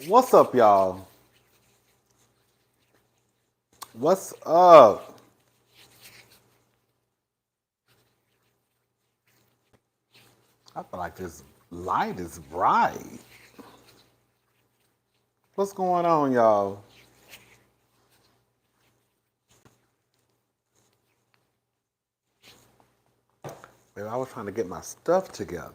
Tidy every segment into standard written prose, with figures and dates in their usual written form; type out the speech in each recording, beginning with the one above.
What's up, y'all? What's up? I feel like this light is bright. What's going on, y'all? Baby, I was trying to get my stuff together.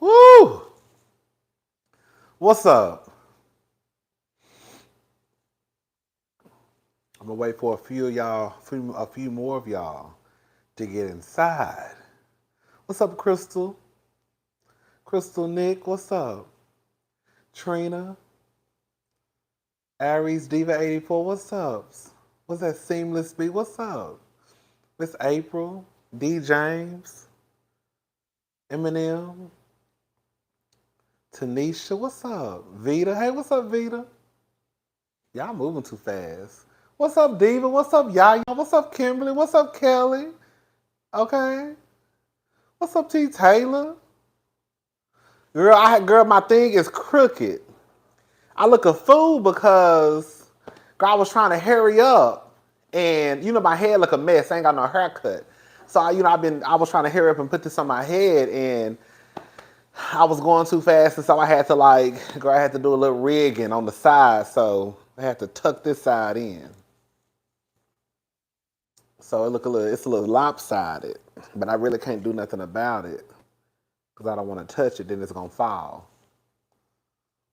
Woo! What's up? I'm gonna wait for a few of y'all, a few more of y'all to get inside. What's up, Crystal? Crystal Nick, what's up? Trina, Aries Diva 84, what's up? What's that seamless beat? What's up? Miss April, D James, Eminem, Tanisha, what's up? Vita, hey, what's up, Vita? Y'all moving too fast. What's up, Diva? What's up, Yaya? What's up, Kimberly? What's up, Kelly? Okay. What's up, T Taylor? Girl, my thing is crooked. I look a fool because girl, I was trying to hurry up, and my hair look a mess. I ain't got no haircut, so I was trying to hurry up and put this on my head, and I was going too fast, and so I had to I had to do a little rigging on the side, so I had to tuck this side in. So it's a little lopsided, but I really can't do nothing about it because I don't want to touch it. Then it's gonna fall.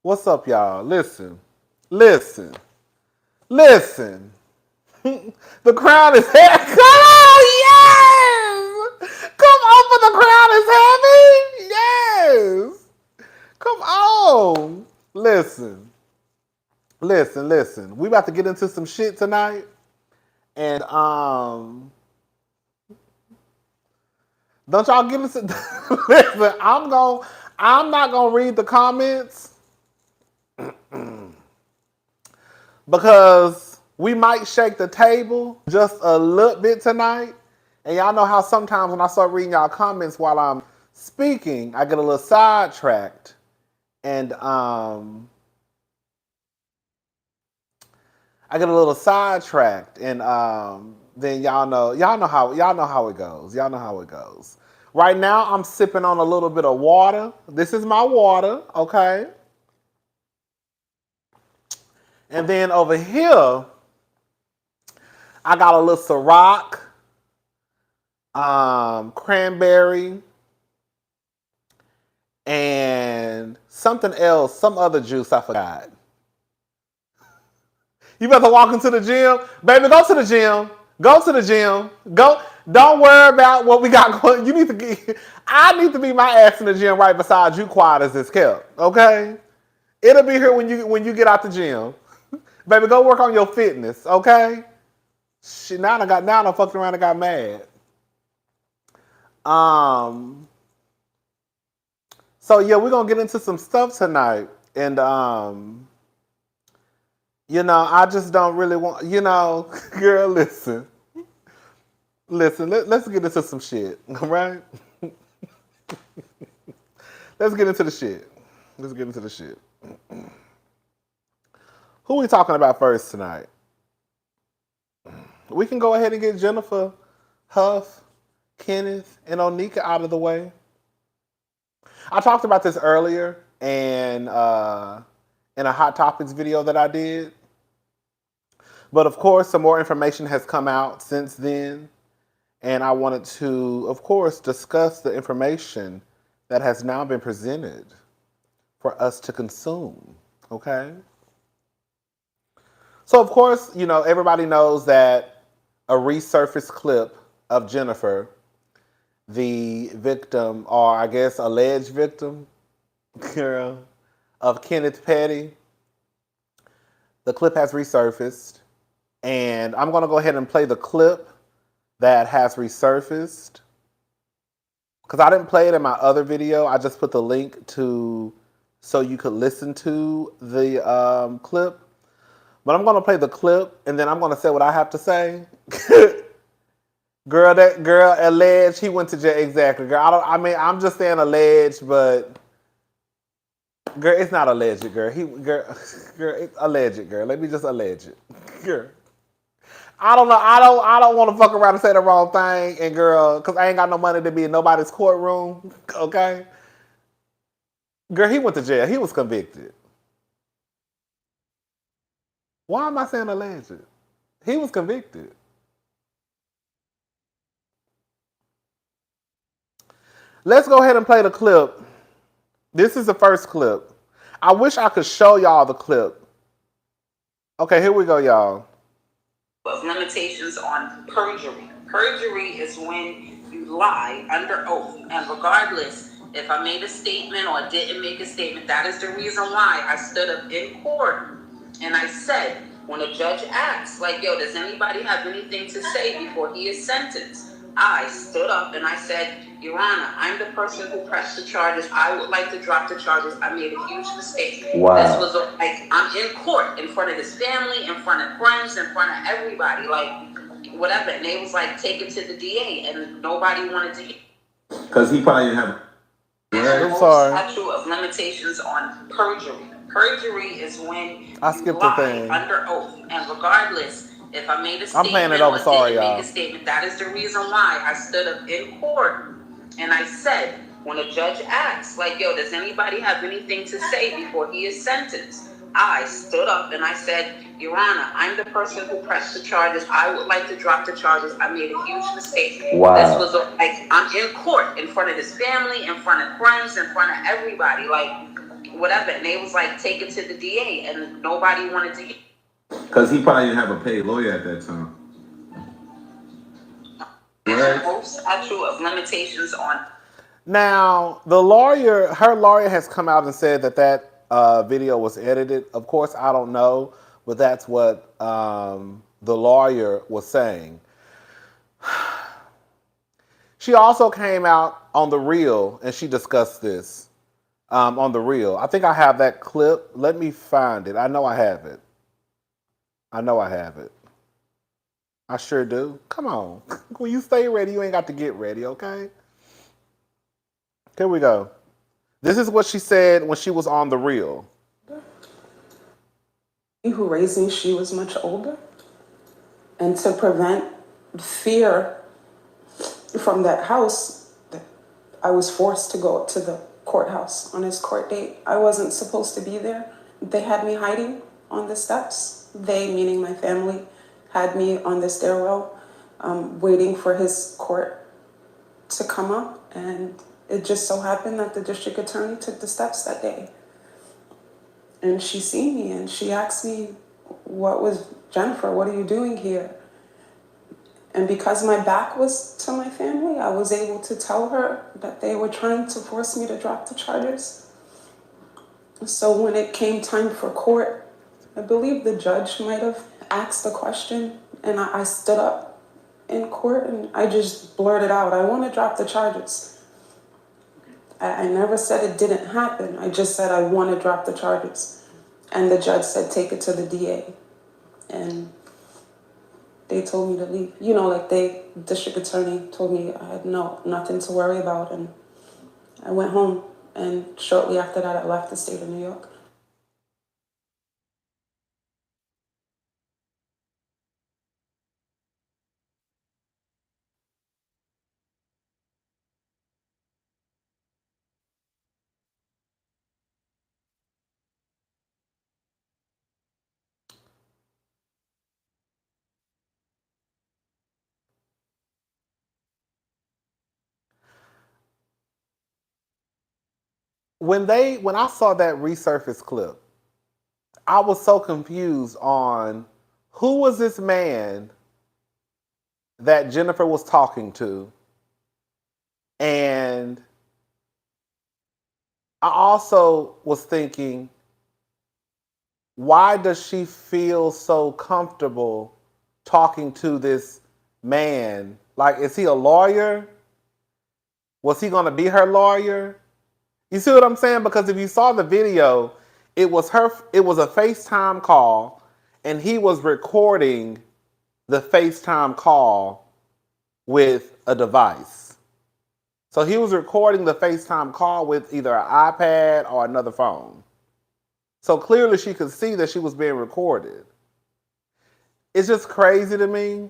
What's up, y'all? Listen, listen. The crown is heavy. Come on, yes! Come on, for the crown is heavy. Yes. Come on. Listen. We about to get into some shit tonight. And don't y'all get into listen, I'm not gonna read the comments because we might shake the table just a little bit tonight. And y'all know how sometimes when I start reading y'all comments while I'm speaking, I get a little sidetracked. And then y'all know how it goes. Y'all know how it goes. Right now I'm sipping on a little bit of water. This is my water, okay? And then over here, I got a little Ciroc, cranberry, and something else, some other juice I forgot. You better walk into the gym. Baby, go to the gym. Go to the gym. Go. Don't worry about what we got going. I need to be my ass in the gym right beside you, quiet as it's kept. Okay? It'll be here when you get out the gym. Baby, go work on your fitness, okay? Shit, now I fucked around and got mad. So yeah, we're gonna get into some stuff tonight. And I just don't really want, girl, listen, let's get into some shit, all right? Let's get into the shit. Who we talking about first tonight? We can go ahead and get Jennifer, Hough, Kenneth, and Onika out of the way. I talked about this earlier and in a Hot Topics video that I did. But of course, some more information has come out since then. And I wanted to, of course, discuss the information that has now been presented for us to consume. Okay? So, of course, everybody knows that a resurfaced clip of Jennifer, the victim, or I guess alleged victim, girl, of Kenneth Petty. The clip has resurfaced, and I'm going to go ahead and play the clip that has resurfaced. Because I didn't play it in my other video. I just put the link so you could listen to the clip. But I'm gonna play the clip and then I'm gonna say what I have to say. That girl alleged he went to jail. Exactly, girl. I'm just saying alleged, but girl, it's not alleged, girl. Girl, it's alleged, girl. Let me just allege it, girl. I don't know. I don't want to fuck around and say the wrong thing, and girl, because I ain't got no money to be in nobody's courtroom. Okay, girl, he went to jail. He was convicted. Why am I saying alleged? He was convicted. Let's go ahead and play the clip. This is the first clip. I wish I could show y'all the clip. Okay, here we go, y'all. Of limitations on perjury. Perjury is when you lie under oath, and regardless if I made a statement or didn't make a statement, that is the reason why I stood up in court and I said, when a judge asks, like, yo, does anybody have anything to say before he is sentenced? I stood up and I said, Your Honor, I'm the person who pressed the charges. I would like to drop the charges. I made a huge mistake. Wow. This was like, I'm in court in front of his family, in front of friends, in front of everybody, like whatever. And they was like, take it to the DA, and nobody wanted to hear. Because he probably didn't have. I'm sorry. Statute of limitations on perjury. Perjury is when I you skipped lie the thing. under oath, and regardless if I made a statement I'm playing it over. Sorry, y'all. make a statement, that is the reason why I stood up in court and I said, when a judge asks, like, yo, does anybody have anything to say before he is sentenced? I stood up and I said, Your Honor, I'm the person who pressed the charges. I would like to drop the charges. I made a huge mistake. Wow. This was like, I'm in court in front of his family, in front of friends, in front of everybody, like whatever. And they was like, take it to the DA, and nobody wanted to hear. Because he probably didn't have a paid lawyer at that time. Statute of limitations on. Now, her lawyer has come out and said that video was edited. Of course, I don't know, but that's what the lawyer was saying. She also came out on The Real and she discussed this on The Real. I think I have that clip. Let me find it. I know I have it. I sure do. Come on. When you stay ready, you ain't got to get ready, okay? Here we go. This is what she said when she was on The Real. Who raised me, she was much older. And to prevent fear from that house, I was forced to go to the courthouse on his court date. I wasn't supposed to be there. They had me hiding on the steps. They, meaning my family, had me on the stairwell waiting for his court to come up. And it just so happened that the district attorney took the steps that day. And she seen me and she asked me, Jennifer, what are you doing here? And because my back was to my family, I was able to tell her that they were trying to force me to drop the charges. So when it came time for court, I believe the judge might have asked a question, and I stood up in court and I just blurted out, I want to drop the charges. I never said it didn't happen. I just said I want to drop the charges. And the judge said, take it to the DA. And they told me to leave. District attorney told me I had nothing to worry about. And I went home. And shortly after that, I left the state of New York. When I saw that resurfaced clip, I was so confused on who was this man that Jennifer was talking to. And I also was thinking, why does she feel so comfortable talking to this man? Like, is he a lawyer? Was he going to be her lawyer? You see what I'm saying? Because if you saw the video, it was a FaceTime call, and he was recording the FaceTime call with a device. So he was recording the FaceTime call with either an iPad or another phone. So clearly she could see that she was being recorded. It's just crazy to me.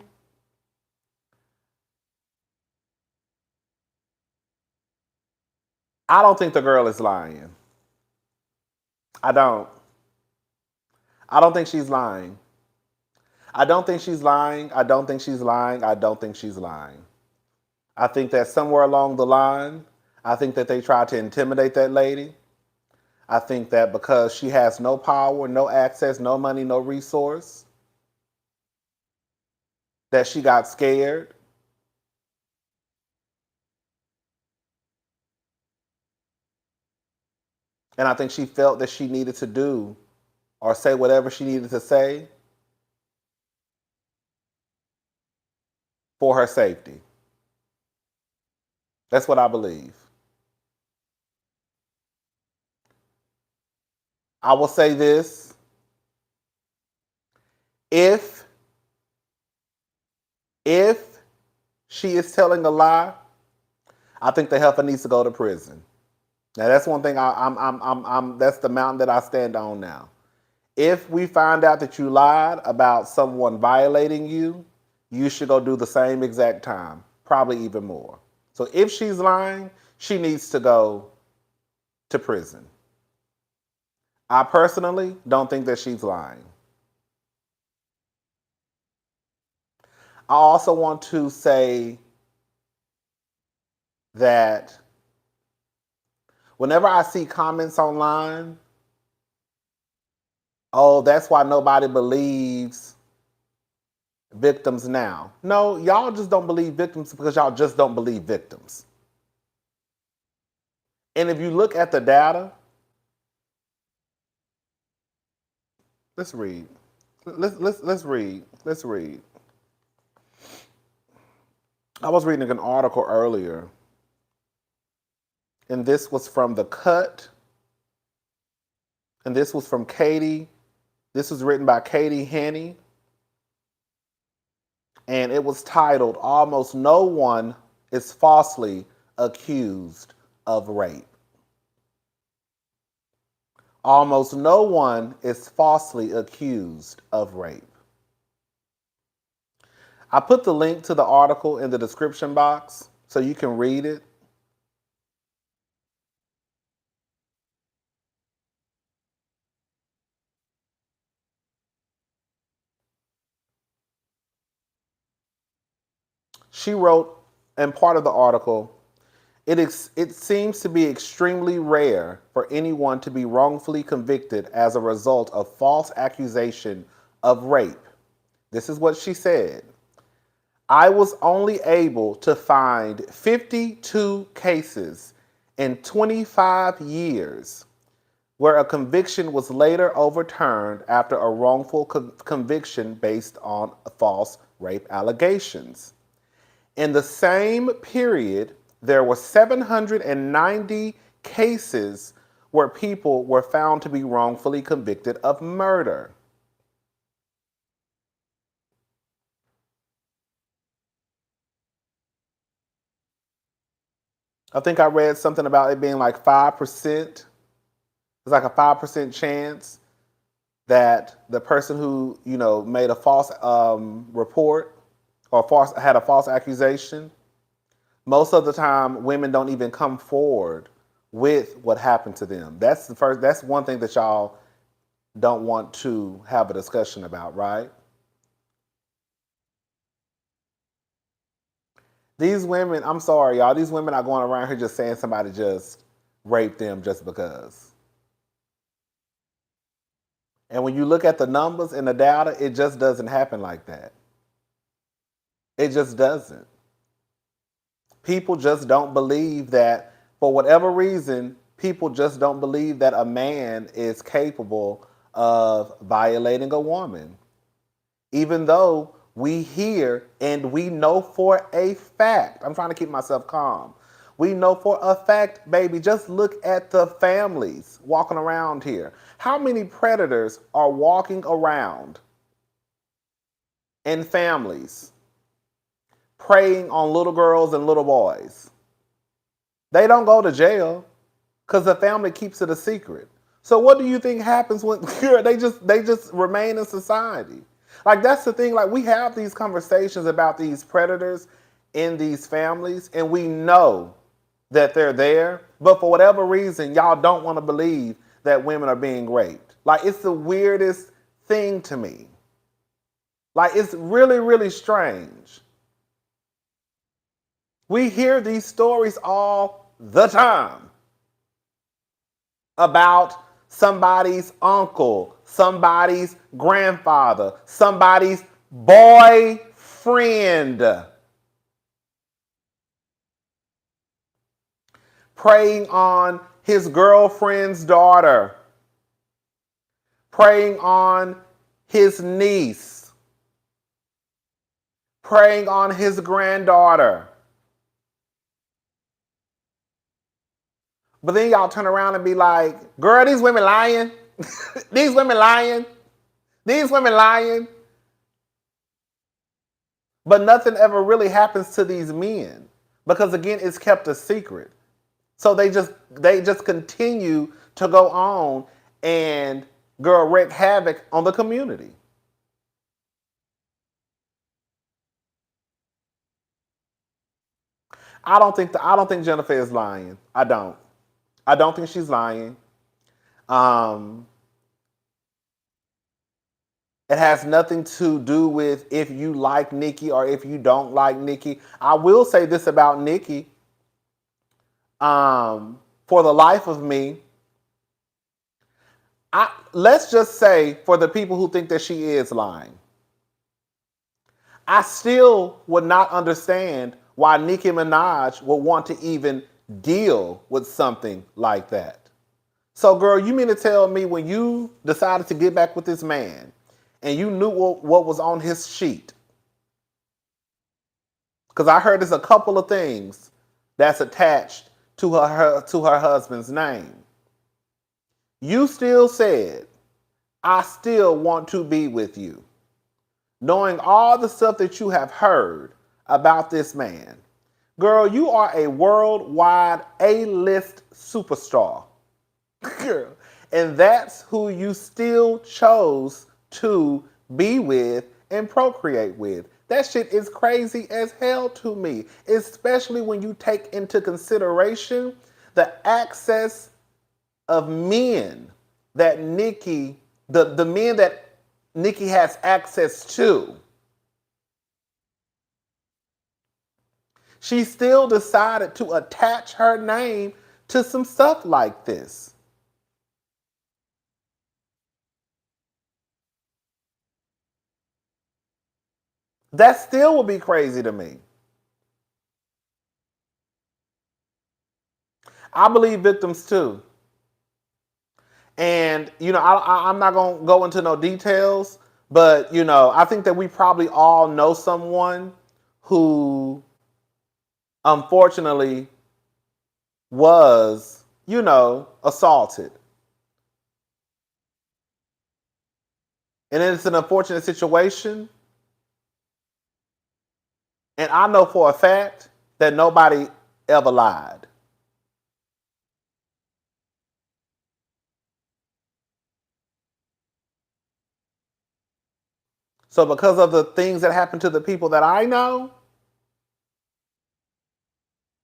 I don't think the girl is lying. I don't. I don't think she's lying. I don't think she's lying. I don't think she's lying. I don't think she's lying. I think that somewhere along the line, I think that they tried to intimidate that lady. I think that because she has no power, no access, no money, no resource, that she got scared. And I think she felt that she needed to do or say whatever she needed to say for her safety. That's what I believe. I will say this. If she is telling a lie, I think the heifer needs to go to prison. Now that's one thing that's the mountain that I stand on now. If we find out that you lied about someone violating you, you should go do the same exact time, probably even more. So if she's lying, she needs to go to prison. I personally don't think that she's lying. I also want to say that whenever I see comments online, oh, that's why nobody believes victims now. No, y'all just don't believe victims because y'all just don't believe victims. And if you look at the data, let's read. Let's read. Let's read. I was reading an article earlier, and this was from The Cut, and this was from Katie. This was written by Katie Henney, and it was titled, "Almost No One is Falsely Accused of Rape." Almost no one is falsely accused of rape. I put the link to the article in the description box so you can read it. She wrote, in part of the article, it seems to be extremely rare for anyone to be wrongfully convicted as a result of false accusation of rape. This is what she said. I was only able to find 52 cases in 25 years where a conviction was later overturned after a wrongful conviction based on false rape allegations. In the same period, there were 790 cases where people were found to be wrongfully convicted of murder. I think I read something about it being like 5%. It's like a 5% chance that the person who, made a false report or had a false accusation, most of the time women don't even come forward with what happened to them. That's one thing that y'all don't want to have a discussion about, right? These women, I'm sorry, y'all, these women are going around here just saying somebody just raped them just because. And when you look at the numbers and the data, it just doesn't happen like that. It just doesn't. People just don't believe that, for whatever reason, people just don't believe that a man is capable of violating a woman. Even though we hear and we know for a fact, I'm trying to keep myself calm. We know for a fact, baby, just look at the families walking around here. How many predators are walking around in families preying on little girls and little boys. They don't go to jail because the family keeps it a secret. So what do you think happens when they just remain in society? Like, that's the thing. Like, we have these conversations about these predators in these families, and we know that they're there, but for whatever reason, y'all don't want to believe that women are being raped. Like, it's the weirdest thing to me. Like, it's really, really strange. We hear these stories all the time about somebody's uncle, somebody's grandfather, somebody's boyfriend preying on his girlfriend's daughter, preying on his niece, preying on his granddaughter. But then y'all turn around and be like, girl, these women lying. These women lying. These women lying. But nothing ever really happens to these men because, again, it's kept a secret. So they just continue to go on and, girl, wreak havoc on the community. I don't think Jennifer is lying. I don't think she's lying. It has nothing to do with if you like Nikki or if you don't like Nikki. I will say this about Nikki. For the life of me, let's just say, for the people who think that she is lying, I still would not understand why Nicki Minaj would want to even deal with something like that. So, girl, you mean to tell me when you decided to get back with this man and you knew what was on his sheet? Because I heard there's a couple of things that's attached to her husband's name. You still said, I still want to be with you. Knowing all the stuff that you have heard about this man. Girl, you are a worldwide A-list superstar. Girl. And that's who you still chose to be with and procreate with. That shit is crazy as hell to me. Especially when you take into consideration the access of men that Nikki, the men that Nikki has access to. She still decided to attach her name to some stuff like this. That still would be crazy to me. I believe victims too. And, I'm not going to go into no details, but, I think that we probably all know someone who, unfortunately, was, assaulted. And it's an unfortunate situation. And I know for a fact that nobody ever lied. So because of the things that happened to the people that I know,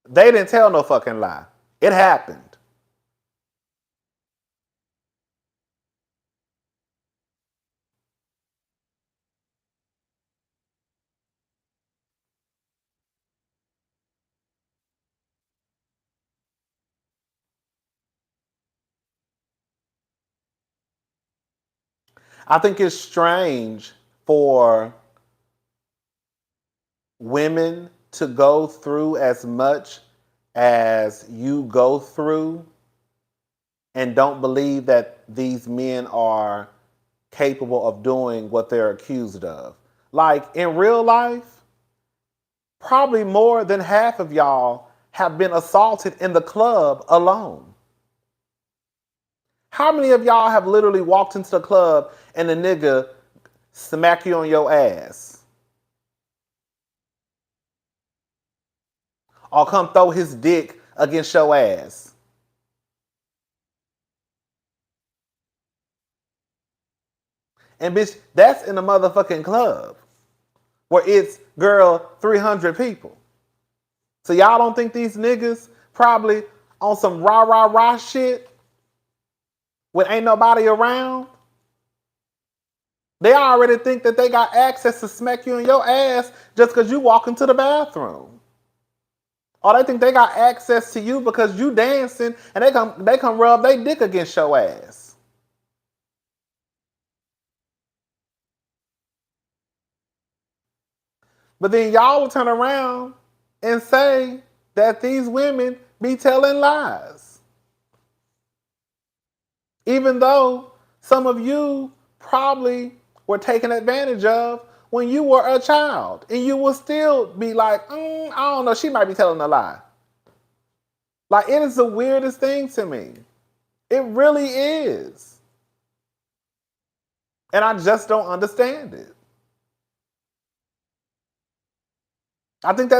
they didn't tell no fucking lie. It happened. I think it's strange for women to go through as much as you go through and don't believe that these men are capable of doing what they're accused of. Like, in real life, probably more than half of y'all have been assaulted in the club alone. How many of y'all have literally walked into the club and the nigga smack you on your ass? or come throw his dick against your ass. And bitch, that's in a motherfucking club where it's, girl, 300 people. So y'all don't think these niggas probably on some rah shit when ain't nobody around? They already think that they got access to smack you in your ass just because you walk into the bathroom. Or they think they got access to you because you dancing and they come rub their dick against your ass. But then y'all will turn around and say that these women be telling lies. Even though some of you probably were taken advantage of when you were a child. And you will still be like, I don't know, she might be telling a lie. Like, it is the weirdest thing to me. It really is. And I just don't understand it. I think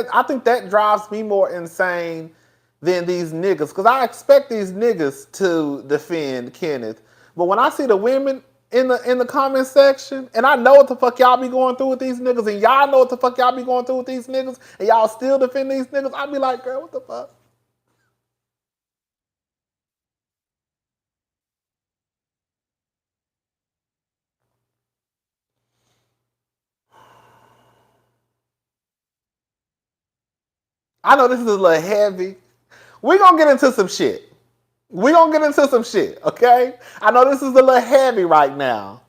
that drives me more insane than these niggas. Because I expect these niggas to defend Kenneth. But when I see the women in the comment section, and I know what the fuck y'all be going through with these niggas, and y'all know what the fuck y'all be going through with these niggas, and y'all still defend these niggas, I be like, girl, what the fuck? I know this is a little heavy. We're going to get into some shit. Okay? I know this is a little heavy right now.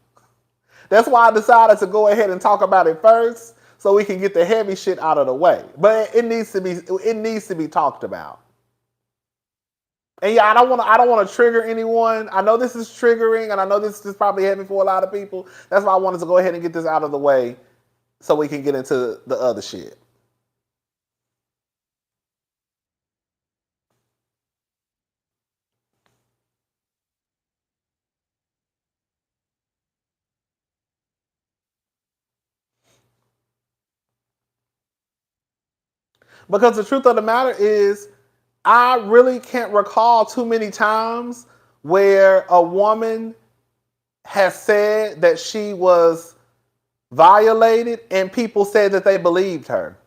That's why I decided to go ahead and talk about it first so we can get the heavy shit out of the way. But it needs to be talked about. And yeah, I don't want to trigger anyone. I know this is triggering and I know this is probably heavy for a lot of people. That's why I wanted to go ahead and get this out of the way so we can get into the other shit. Because the truth of the matter is, I really can't recall too many times where a woman has said that she was violated and people said that they believed her.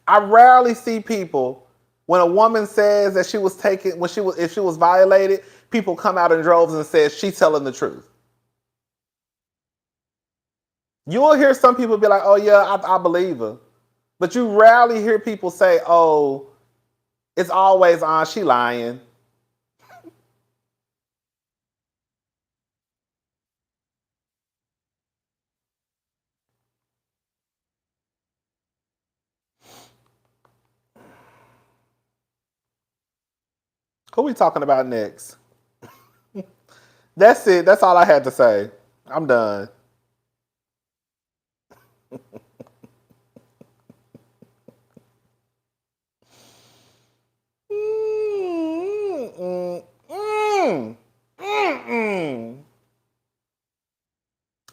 I rarely see people, when a woman says that she was taken, if she was violated, people come out in droves and say she's telling the truth. You will hear some people be like, oh yeah, I believe her. But you rarely hear people say, oh, it's always on, she lying. Who we talking about next? That's it. That's all I had to say. I'm done.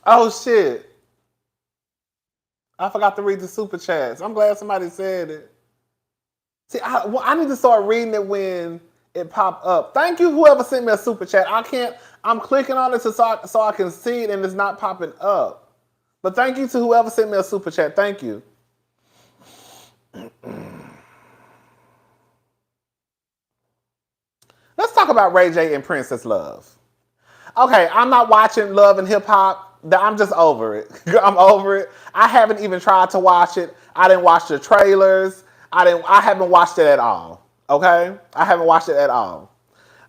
Oh shit. I forgot to read the super chats. I'm glad somebody said it. See, I need to start reading it when it popped up. Thank you, whoever sent me a super chat. I'm clicking on it so I can see it and it's not popping up. But thank you to whoever sent me a super chat. Thank you. Let's talk about Ray J and Princess Love. Okay, I'm not watching Love and Hip Hop. I'm just over it. I'm over it. I haven't even tried to watch it. I didn't watch the trailers. I haven't watched it at all. Okay? I haven't watched it at all.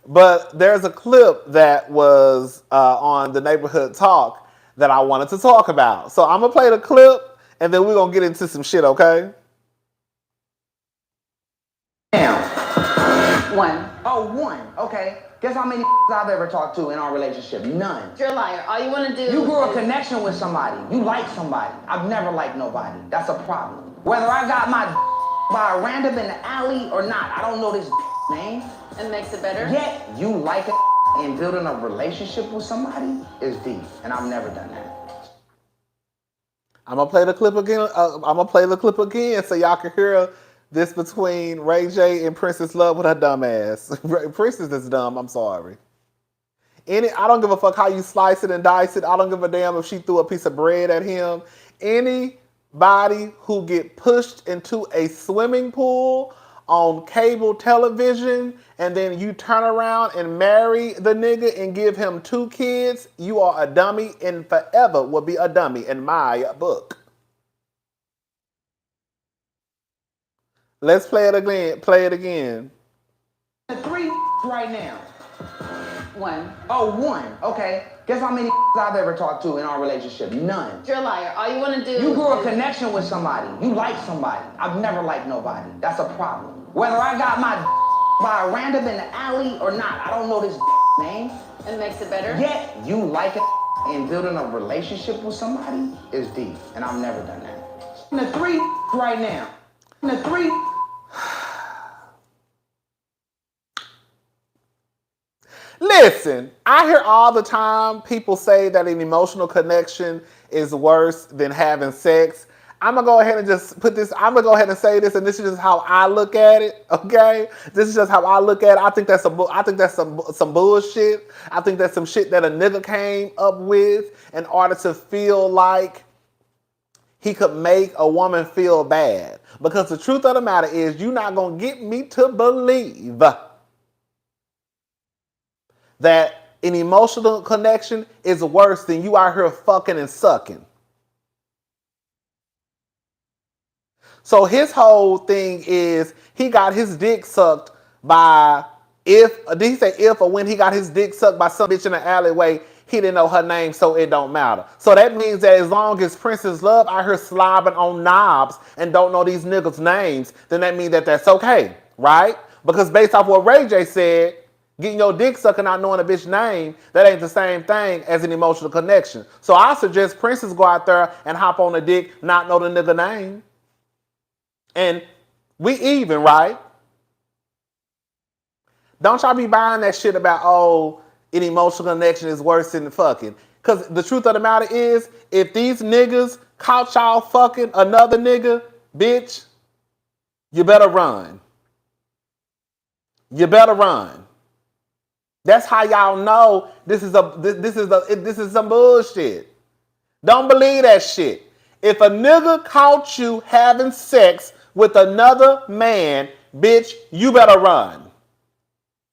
But there's a clip that was on the Neighborhood Talk that I wanted to talk about. So I'm going to play the clip and then we're going to get into some shit, okay? One. Oh, one. Okay. Guess how many I've ever talked to in our relationship? None. You're a liar. All you want to do You grew a connection with somebody. You like somebody. I've never liked nobody. That's a problem. Whether I got my by a random in the alley or not, I don't know this name. It makes it better. Yet, you like it. and building a relationship with somebody is deep, and I've never done that. I'm gonna play the clip again. I'm gonna play the clip again so y'all can hear this between Ray J and Princess Love with her dumb ass. Princess is dumb. I'm sorry. I don't give a fuck how you slice it and dice it. I don't give a damn if she threw a piece of bread at him. Anybody who get pushed into a swimming pool on cable television and then you turn around and marry the nigga and give him 2 kids, you are a dummy and forever will be a dummy in my book. Let's play it again. Play it again. 3 right now. 1. Oh, 1. Okay. Guess how many I've ever talked to in our relationship? None. You're a liar. All you want to do You grew a connection with somebody. You like somebody. I've never liked nobody. That's a problem. Whether I got my by a random in the alley or not, I don't know this name. It makes it better. Yet you like it, and building a relationship with somebody is deep, and I've never done that. The 3 right now. The 3. Listen, I hear all the time people say that an emotional connection is worse than having sex. I'm gonna go ahead and just put this. I'm gonna go ahead and say this, and this is just how I look at it. Okay, this is just how I look at it. I think that's some bullshit. I think that's some shit that a nigga came up with in order to feel like he could make a woman feel bad. Because the truth of the matter is, you're not gonna get me to believe that an emotional connection is worse than you out here fucking and sucking. So his whole thing is he got his dick sucked by did he say if or when he got his dick sucked by some bitch in the alleyway, he didn't know her name, so it don't matter. So that means that as long as Princess Love out here slobbing on knobs and don't know these niggas' names, then that means that that's okay, right? Because based off what Ray J said, getting your dick sucked and not knowing a bitch name, that ain't the same thing as an emotional connection. So I suggest Princess go out there and hop on a dick, not know the nigga name. And we even, right? Don't y'all be buying that shit about, oh, an emotional connection is worse than fucking. Because the truth of the matter is, if these niggas caught y'all fucking another nigga, bitch, you better run. You better run. That's how y'all know this is some bullshit. Don't believe that shit. If a nigga caught you having sex with another man, bitch, you better run.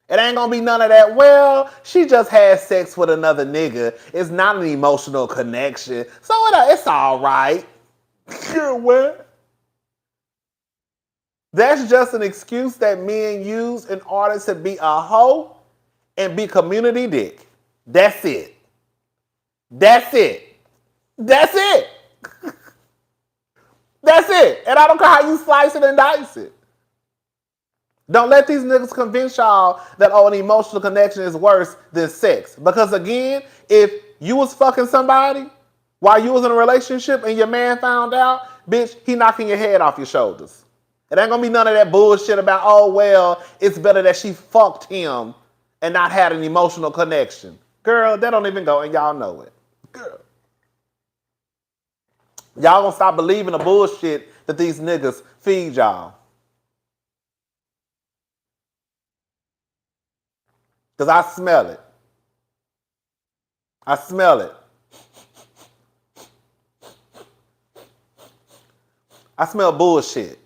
It ain't gonna be none of that, well, she just had sex with another nigga. It's not an emotional connection. So it's all right. What? That's just an excuse that men use in order to be a hoe and be community dick. That's it. That's it. That's it. That's it. And I don't care how you slice it and dice it. Don't let these niggas convince y'all that, oh, an emotional connection is worse than sex. Because again, if you was fucking somebody while you was in a relationship and your man found out, bitch, he knocking your head off your shoulders. It ain't gonna be none of that bullshit about, oh, well, it's better that she fucked him and not had an emotional connection. Girl, that don't even go, and y'all know it. Girl. Y'all gonna stop believing the bullshit that these niggas feed y'all. Because I smell it. I smell it. I smell bullshit.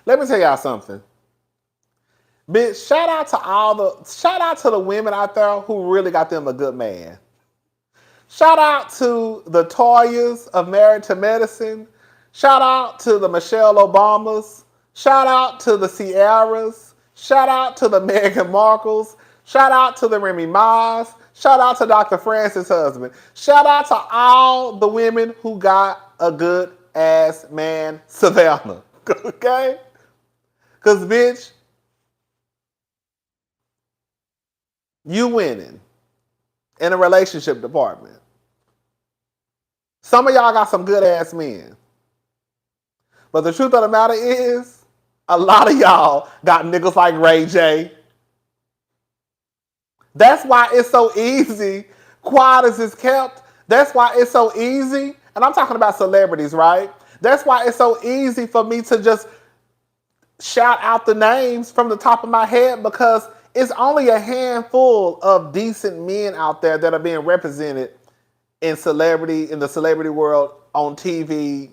Let me tell y'all something. Bitch, shout out to the women out there who really got them a good man. Shout out to the Toyas of Married to Medicine. Shout out to the Michelle Obamas. Shout out to the Sierras. Shout out to the Meghan Markles. Shout out to the Remy Ma's. Shout out to Dr. Francis' husband. Shout out to all the women who got a good ass man, Savannah. Okay? Because, bitch, you winning in a relationship department. Some of y'all got some good ass men. But the truth of the matter is, a lot of y'all got niggas like Ray J. That's why it's so easy, quiet as it's kept. That's why it's so easy, and I'm talking about celebrities, right? That's why it's so easy for me to just shout out the names from the top of my head, because it's only a handful of decent men out there that are being represented in the celebrity world, on TV,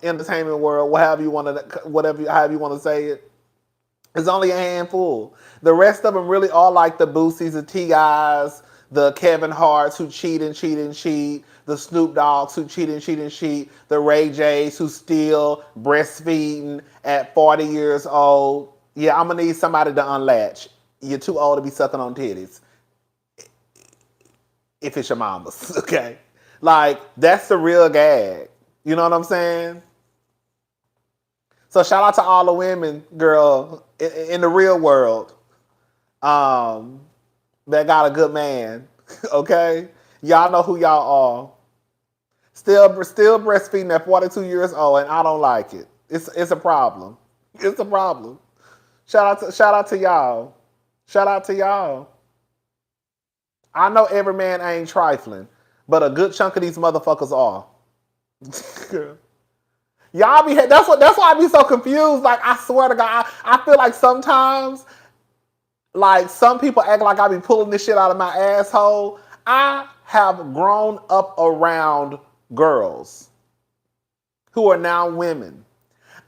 entertainment world, however you want to say it. It's only a handful. The rest of them really are like the Boosies, the T.I.s, the Kevin Harts who cheat, the Snoop Dogs who cheat, the Ray J's who still breastfeeding at 40 years old. Yeah, I'm going to need somebody to unlatch. You're too old to be sucking on titties. If it's your mama's, okay? Like, that's the real gag. You know what I'm saying? So shout out to all the women, girl, in the real world, that got a good man, okay? Y'all know who y'all are. Still breastfeeding at 42 years old, and I don't like it. It's a problem. It's a problem. Shout out to y'all. Shout out to y'all. I know every man ain't trifling, but a good chunk of these motherfuckers are. Y'all be that's why I be so confused. Like, I swear to God, I feel like sometimes, like, some people act like I be pulling this shit out of my asshole. I have grown up around girls who are now women.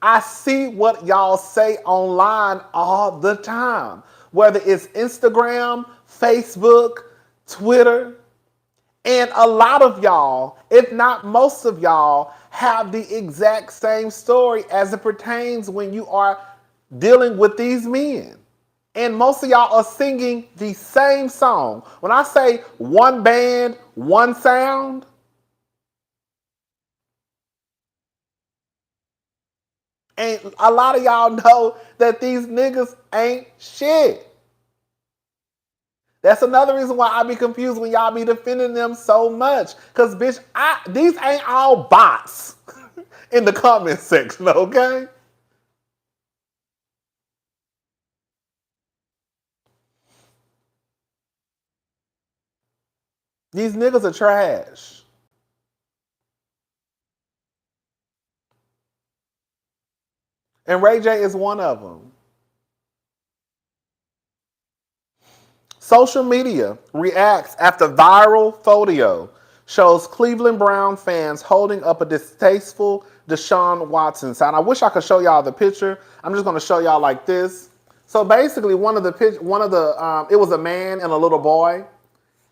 I see what y'all say online all the time, whether it's Instagram, Facebook, Twitter. And a lot of y'all, if not most of y'all, have the exact same story as it pertains when you are dealing with these men. And most of y'all are singing the same song. When I say one band, one sound, and a lot of y'all know that these niggas ain't shit. That's another reason why I be confused when y'all be defending them so much. Because, bitch, these ain't all bots in the comment section, okay? These niggas are trash. And Ray J is one of them. Social media reacts after viral photo shows Cleveland Brown fans holding up a distasteful Deshaun Watson sign. I wish I could show y'all the picture. I'm just going to show y'all like this. So basically, it was a man and a little boy,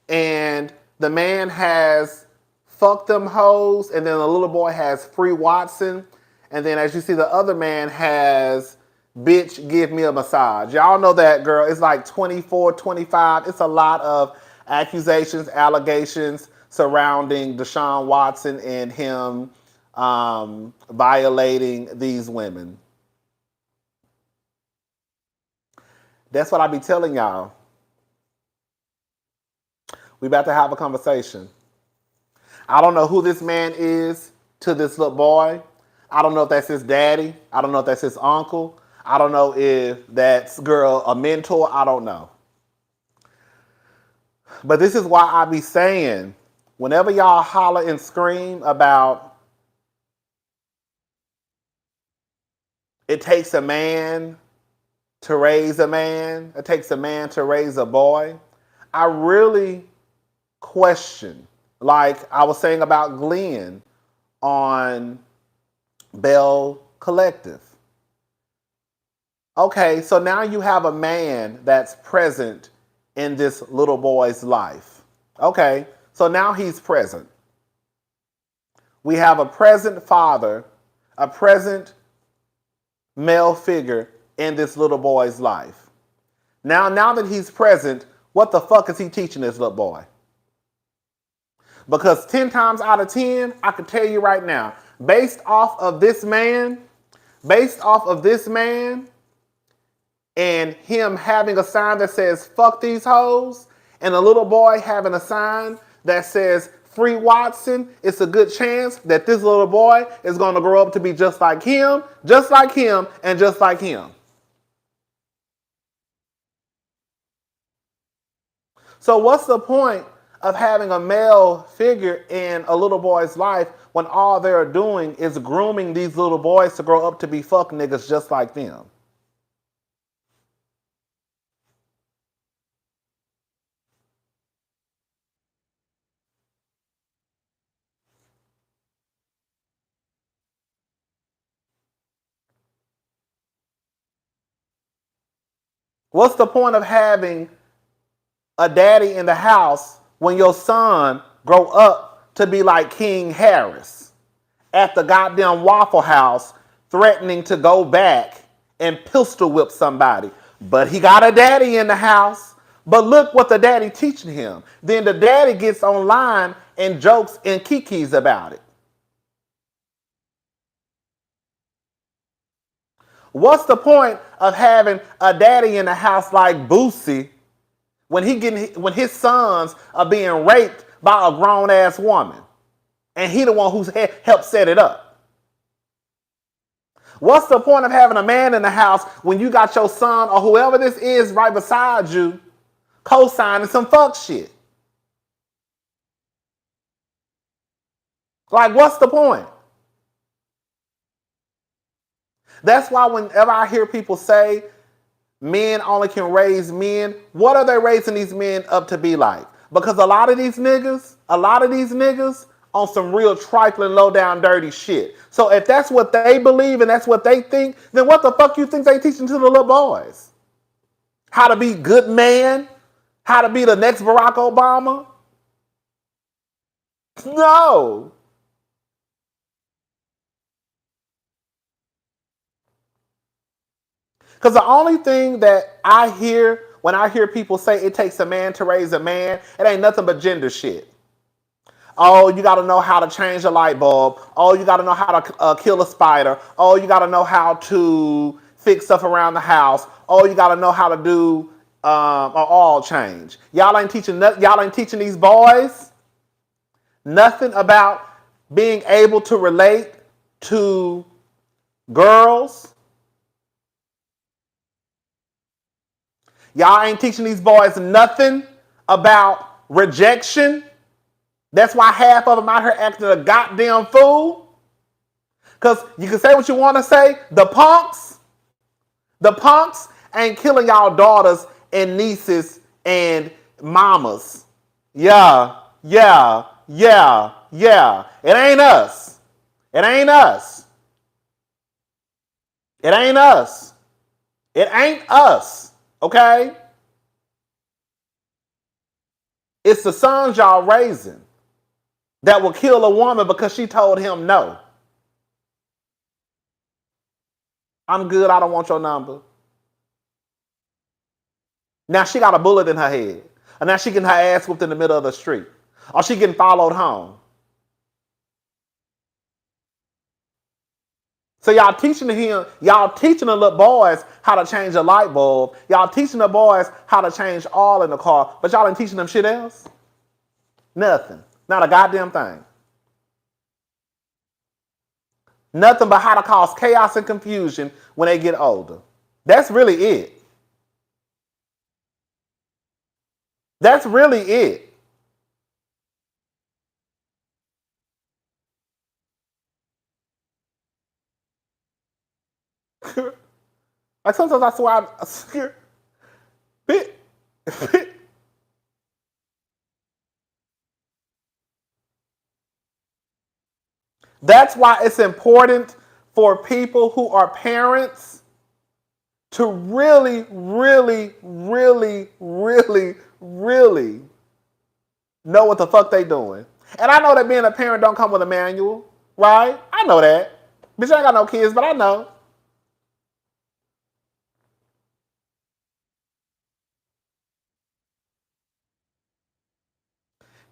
and the man has "fuck them hoes," and then the little boy has "free Watson," and then as you see, the other man has "bitch, give me a massage." Y'all know that girl. It's like 24, 25. It's a lot of accusations, allegations surrounding Deshaun Watson and him violating these women. That's what I be telling y'all. We about to have a conversation. I don't know who this man is to this little boy. I don't know if that's his daddy. I don't know if that's his uncle. I don't know if that's girl a mentor. I don't know. But this is why I be saying, whenever y'all holler and scream about it takes a man to raise a man, it takes a man to raise a boy, I really question, like I was saying about Glenn on Bell Collective. Okay, so now you have a man that's present in this little boy's life. Okay, so now he's present. We have a present father, a present male figure in this little boy's life. Now that he's present, what the fuck is he teaching this little boy? Because 10 times out of 10, I can tell you right now, based off of this man and him having a sign that says, fuck these hoes, and a little boy having a sign that says, free Watson, it's a good chance that this little boy is going to grow up to be just like him, and just like him. So what's the point of having a male figure in a little boy's life when all they're doing is grooming these little boys to grow up to be fuck niggas just like them? What's the point of having a daddy in the house when your son grow up to be like King Harris at the goddamn Waffle House threatening to go back and pistol whip somebody? But he got a daddy in the house. But look what the daddy teaching him. Then the daddy gets online and jokes and kikis about it. What's the point of having a daddy in the house like Boosie when his sons are being raped by a grown ass woman, and he the one who's helped set it up? What's the point of having a man in the house when you got your son or whoever this is right beside you co-signing some fuck shit? Like, what's the point? That's why whenever I hear people say men only can raise men, what are they raising these men up to be like? Because a lot of these niggas on some real trifling, low down, dirty shit. So if that's what they believe and that's what they think, then what the fuck you think they teaching to the little boys? How to be good man? How to be the next Barack Obama? No. Because the only thing that I hear when I hear people say it takes a man to raise a man, it ain't nothing but gender shit. Oh, you got to know how to change a light bulb. Oh, you got to know how to kill a spider. Oh, you got to know how to fix stuff around the house. Oh, you got to know how to do an oil change. Y'all ain't teaching these boys nothing about being able to relate to girls. Y'all ain't teaching these boys nothing about rejection. That's why half of them out here acting a goddamn fool. Because you can say what you want to say. The punks ain't killing y'all daughters and nieces and mamas. Yeah. It ain't us. It ain't us. Okay? It's the sons y'all raising that will kill a woman because she told him no. I'm good, I don't want your number. Now she got a bullet in her head. And now she getting her ass whooped in the middle of the street. Or she getting followed home. So y'all teaching the little boys how to change a light bulb. Y'all teaching the boys how to change oil in the car, but y'all ain't teaching them shit else? Nothing. Not a goddamn thing. Nothing but how to cause chaos and confusion when they get older. That's really it. That's really it. Like sometimes I swear I swear. That's why it's important for people who are parents to really, really, really, really, really know what the fuck they doing. And I know that being a parent don't come with a manual, right? I know that. Bitch, I ain't got no kids, but I know.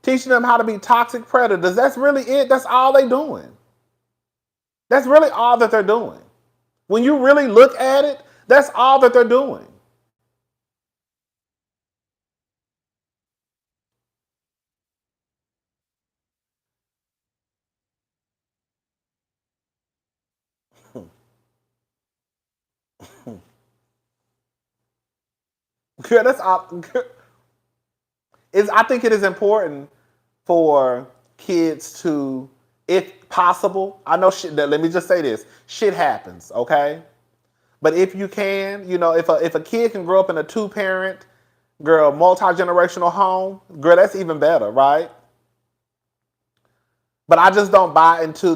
teaching them how to be toxic predators. That's really it. That's all they're doing. That's really all that they're doing. When you really look at it, that's all that they're doing. Girl, that's all. I think it is important for kids to, if possible, I know shit, let me just say this, shit happens, okay? But if you can, if a kid can grow up in a 2-parent, girl, multi-generational home, girl, that's even better, right? But I just don't buy into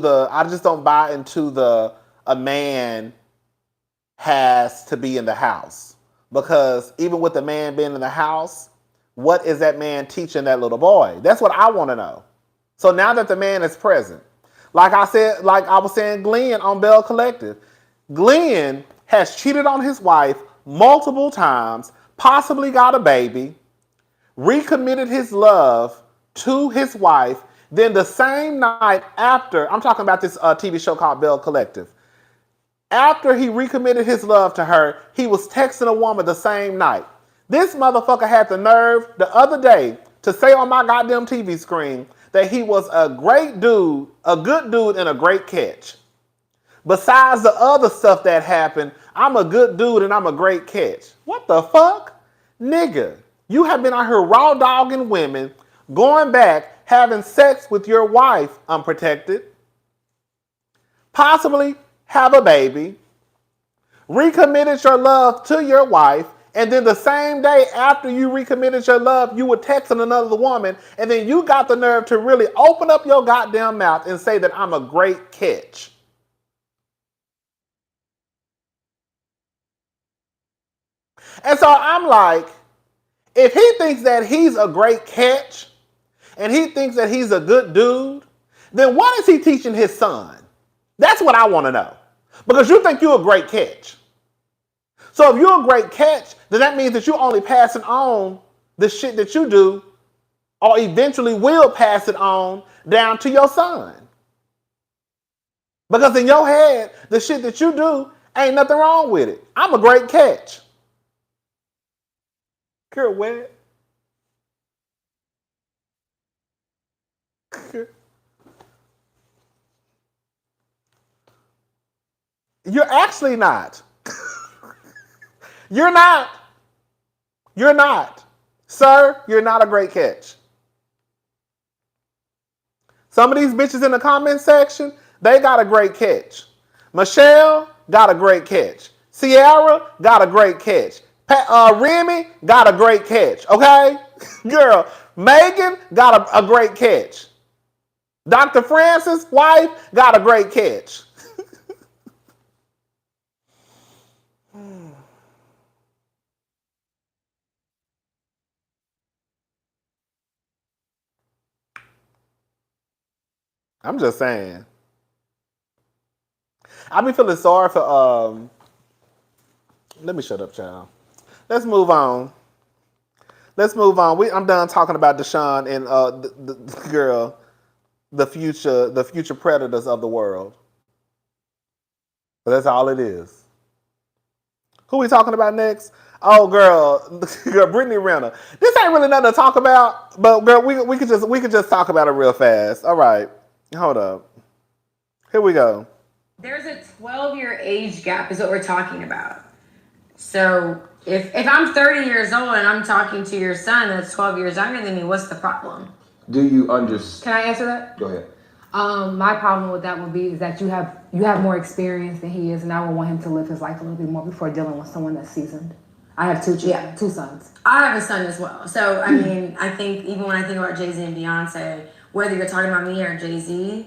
a man has to be in the house. Because even with the man being in the house, what is that man teaching that little boy? That's what I want to know. So now that the man is present, like I was saying, Glenn on Bell Collective, Glenn has cheated on his wife multiple times, possibly got a baby, recommitted his love to his wife, then the same night after, I'm talking about this TV show called Bell Collective, after he recommitted his love to her, he was texting a woman the same night. This motherfucker had the nerve the other day to say on my goddamn TV screen that he was a great dude, a good dude, and a great catch. Besides the other stuff that happened, I'm a good dude and I'm a great catch. What the fuck? Nigga, you have been out here raw dogging women, going back, having sex with your wife unprotected, possibly have a baby, recommitted your love to your wife, and then the same day after you recommitted your love, you were texting another woman, and then you got the nerve to really open up your goddamn mouth and say that I'm a great catch. And so I'm like, if he thinks that he's a great catch and he thinks that he's a good dude, then what is he teaching his son? That's what I want to know. Because you think you're a great catch. So if you're a great catch, then that means that you're only passing on the shit that you do, or eventually will pass it on down to your son. Because in your head, the shit that you do ain't nothing wrong with it. I'm a great catch. Girl, what? You're actually not. You're not. You're not. Sir, you're not a great catch. Some of these bitches in the comment section, they got a great catch. Michelle got a great catch. Sierra got a great catch. Remy got a great catch, okay? Girl, Megan got a great catch. Dr. Francis' wife got a great catch. I'm just saying. I be feeling sorry for, let me shut up, child. Let's move on. I'm done talking about Deshaun and the girl, the future predators of the world. But that's all it is. Who we talking about next? Oh, girl, Brittany Renner. This ain't really nothing to talk about, but girl, we could just talk about it real fast. All right, hold up. Here we go. There's a 12-year age gap is what we're talking about. So if I'm 30 years old and I'm talking to your son that's 12 years younger than me, what's the problem? Do you understand? Can I answer that? Go ahead. My problem with that would be is that you have more experience than he is, and I would want him to live his life a little bit more before dealing with someone that's seasoned. I have two sons. I have a son as well. So, I mean, I think even when I think about Jay-Z and Beyonce, whether you're talking about me or Jay-Z,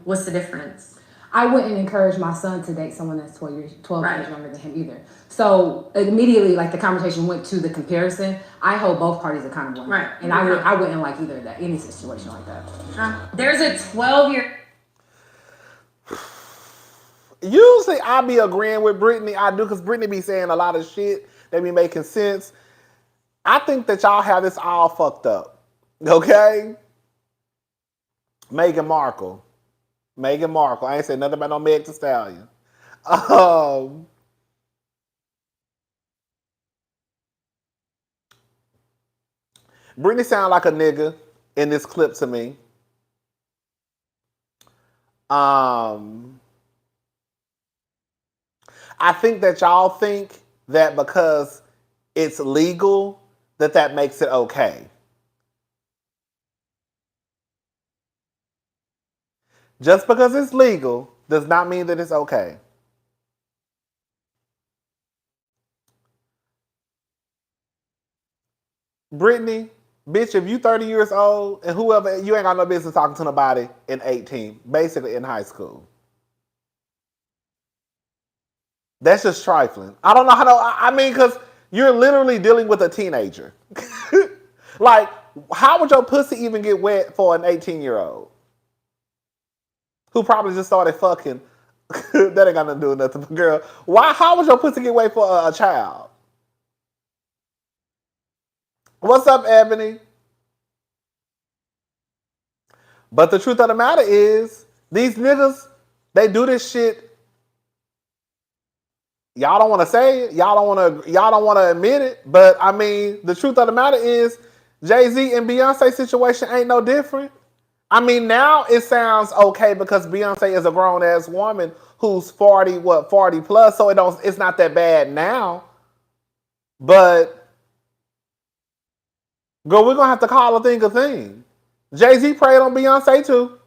what's the difference? I wouldn't encourage my son to date someone that's 12 years Right. younger than him either. So immediately, like, the conversation went to the comparison. I hold both parties accountable. Right. And I wouldn't like either of that, any situation like that. There's a 12-year... Usually I be agreeing with Brittany. I do, because Brittany be saying a lot of shit that be making sense. I think that y'all have this all fucked up. Okay? Meghan Markle. Meghan Markle. I ain't said nothing about no Meg Thee Stallion. Um, Brittany sound like a nigga in this clip to me. I think that y'all think that because it's legal, that makes it okay. Just because it's legal does not mean that it's okay. Brittany, bitch, if you 30 years old and whoever, you ain't got no business talking to nobody in 18, basically in high school. That's just trifling. I don't know how to, I mean, because you're literally dealing with a teenager. Like, how would your pussy even get wet for an 18-year-old? Who probably just started fucking. That ain't got nothing to do with nothing. But girl, how would your pussy get wet for a child? What's up, Ebony? But the truth of the matter is, these niggas, they do this shit. Y'all don't want to say it. Y'all don't want to admit it. But I mean, the truth of the matter is, Jay-Z and Beyonce situation ain't no different. I mean, now it sounds okay because Beyonce is a grown ass woman who's 40 plus, so it's not that bad now. But girl, we're gonna have to call a thing a thing. Jay-Z prayed on Beyonce too.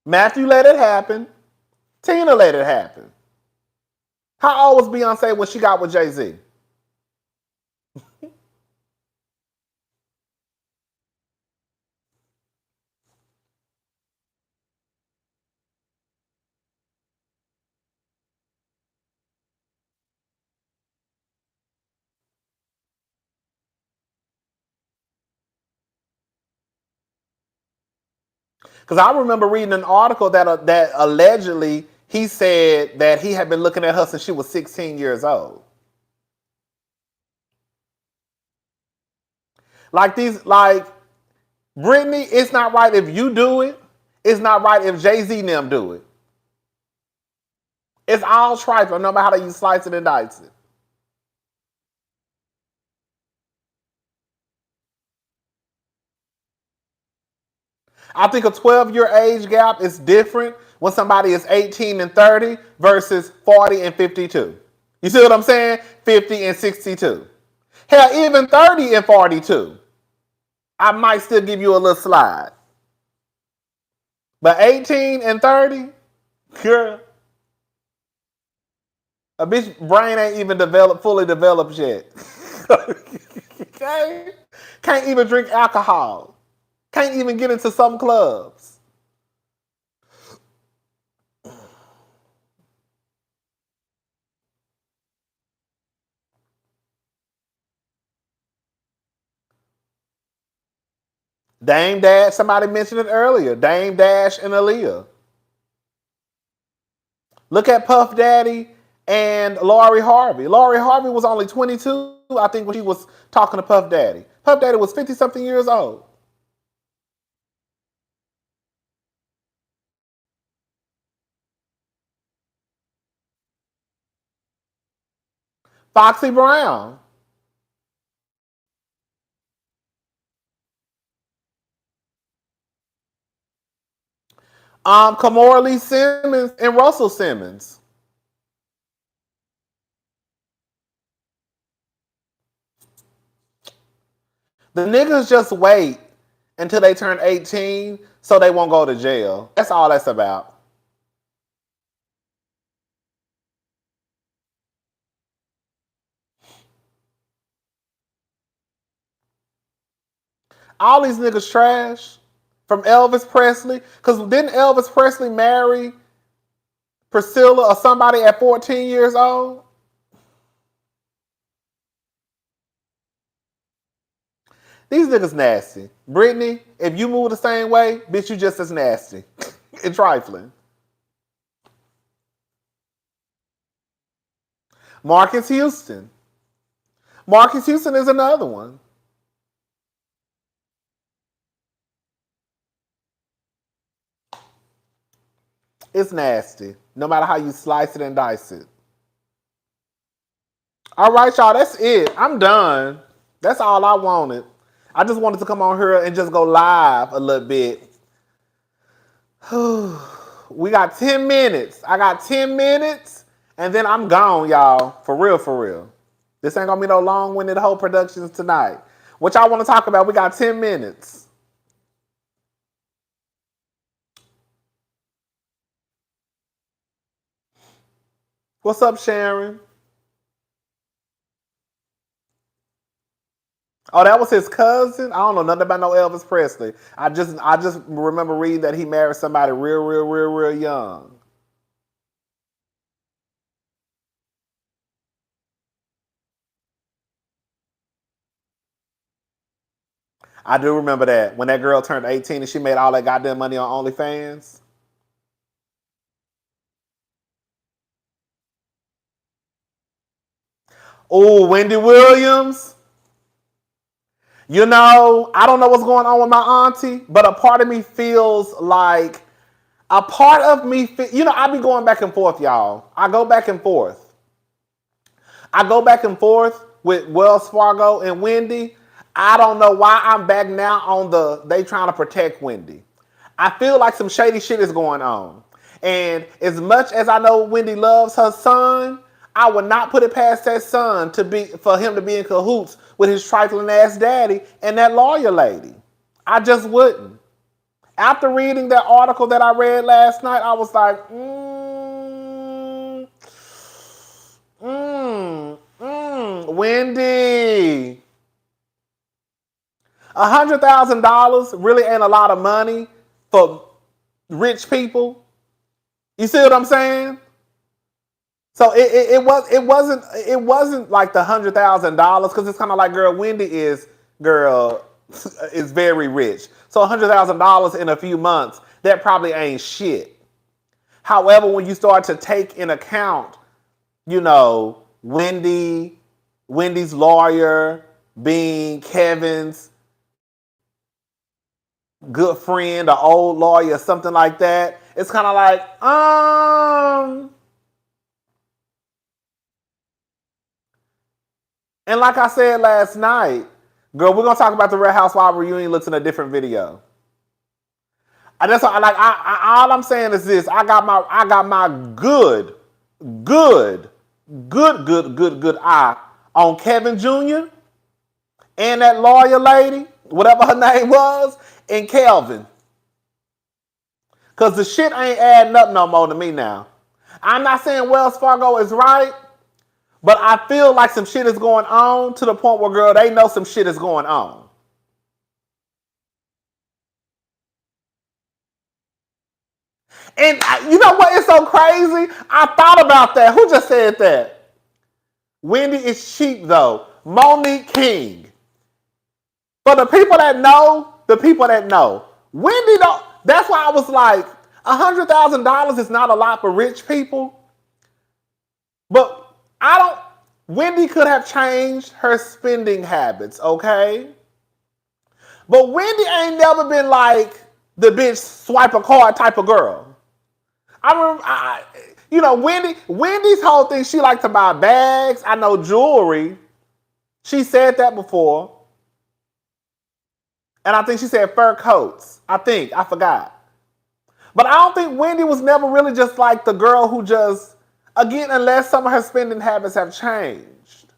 Matthew let it happen. Tina let it happen. How old was Beyonce when she got with Jay-Z? Because I remember reading an article that allegedly he said that he had been looking at her since she was 16 years old. Like Brittany, it's not right if you do it. It's not right if Jay-Z and them do it. It's all trifling, no matter how you slice it and dice it. I think a 12-year age gap is different when somebody is 18 and 30 versus 40 and 52. You see what I'm saying? 50 and 62. Hell, even 30 and 42. I might still give you a little slide. But 18 and 30, girl, a bitch brain ain't even fully developed yet. Okay? Can't even drink alcohol. Can't even get into some clubs. Dame Dash, somebody mentioned it earlier. Dame Dash and Aaliyah. Look at Puff Daddy and Lori Harvey. Lori Harvey was only 22, I think, when she was talking to Puff Daddy. Puff Daddy was 50-something years old. Foxy Brown. Kamora Lee Simmons and Russell Simmons. The niggas just wait until they turn 18 so they won't go to jail. That's all that's about. All these niggas trash. From Elvis Presley. Because didn't Elvis Presley marry Priscilla or somebody at 14 years old? These niggas nasty. Brittany, if you move the same way, bitch, you just as nasty. And trifling. Marcus Houston. Marcus Houston is another one. It's nasty. No matter how you slice it and dice it. All right, y'all. That's it. I'm done. That's all I wanted. I just wanted to come on here and just go live a little bit. We got 10 minutes. I got 10 minutes, and then I'm gone, y'all. For real, for real. This ain't gonna be no long-winded whole productions tonight. What y'all want to talk about? We got 10 minutes. What's up, Sharon? Oh, that was his cousin? I don't know nothing about no Elvis Presley. I just remember reading that he married somebody real young. I do remember that. When that girl turned 18 and she made all that goddamn money on OnlyFans. Oh, Wendy Williams. You know, I don't know what's going on with my auntie, but a part of me feels like, I be going back and forth, y'all. I go back and forth with Wells Fargo and Wendy. I don't know why I'm back now on they trying to protect Wendy. I feel like some shady shit is going on. And as much as I know Wendy loves her son, I would not put it past that son for him to be in cahoots with his trifling ass daddy and that lawyer lady. I just wouldn't. After reading that article that I read last night, I was like, Wendy. $100,000 really ain't a lot of money for rich people. You see what I'm saying? So it wasn't like the $100,000 because it's kind of like Wendy is very rich. So $100,000 in a few months, that probably ain't shit. However, when you start to take in account, Wendy's lawyer being Kevin's good friend, or old lawyer, something like that, it's kind of like, And like I said last night, girl, we're gonna talk about the Real Housewives reunion looks in a different video. That's all I'm saying is this: I got my good eye on Kevin Jr. and that lawyer lady, whatever her name was, and Kelvin. Cause the shit ain't adding up no more to me now. I'm not saying Wells Fargo is right. But I feel like some shit is going on to the point where, girl, they know some shit is going on. And you know what? It's so crazy. I thought about that. Who just said that? Wendy is cheap, though. Monique King. For the people that know, Wendy don't. That's why I was like, $100,000 is not a lot for rich people. But Wendy could have changed her spending habits, okay? But Wendy ain't never been like the bitch swipe a card type of girl. I remember, Wendy's whole thing, she liked to buy bags. I know jewelry. She said that before. And I think she said fur coats. I forgot. But I don't think Wendy was never really just like the girl who just, again, unless some of her spending habits have changed.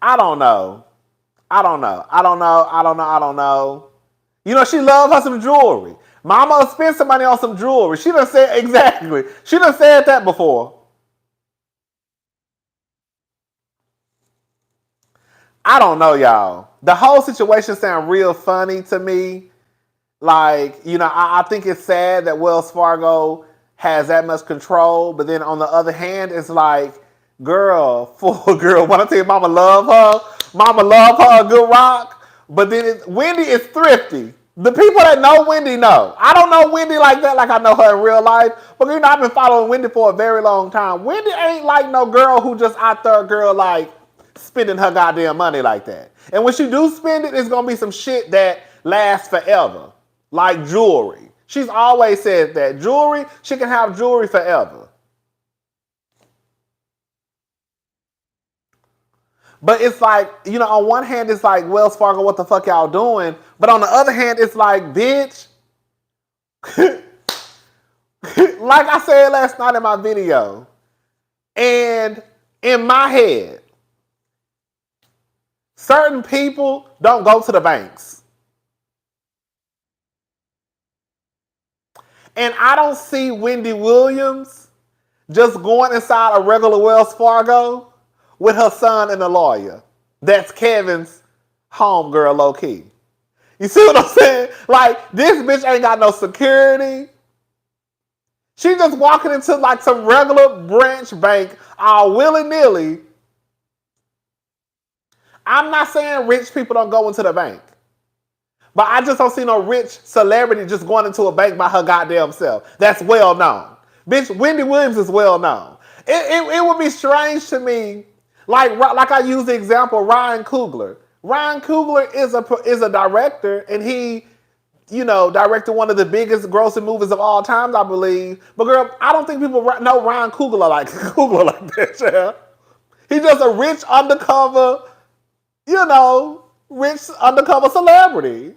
I don't know. She loved her some jewelry. Mama spent some money on some jewelry. She done said, exactly. She done said that before. I don't know, y'all. The whole situation sounds real funny to me. Like, I think it's sad that Wells Fargo has that much control, but then on the other hand, it's like, girl, when I tell you mama love her a good rock, but then Wendy is thrifty. The people that know Wendy know. I don't know Wendy like that, like I know her in real life, but I've been following Wendy for a very long time. Wendy ain't like no girl who just out there, girl, like spending her goddamn money like that. And when she do spend it, it's gonna be some shit that lasts forever, like jewelry. She's always said that. Jewelry, she can have jewelry forever. But it's like, you know, on one hand, it's like, Wells Fargo, what the fuck y'all doing? But on the other hand, it's like, bitch. Like I said last night in my video. And in my head, certain people don't go to the banks. And I don't see Wendy Williams just going inside a regular Wells Fargo with her son and a lawyer. That's Kevin's homegirl, low key. You see what I'm saying? Like, this bitch ain't got no security. She just walking into like some regular branch bank all willy-nilly. I'm not saying rich people don't go into the bank. But I just don't see no rich celebrity just going into a bank by her goddamn self. That's well known. Bitch, Wendy Williams is well known. It would be strange to me, like I use the example of Ryan Coogler. Ryan Coogler is a director, and he, you know, directed one of the biggest grossing movies of all time, I believe. But girl, I don't think people know Ryan Coogler like that. Yeah. He's just a rich undercover, you know, rich undercover celebrity.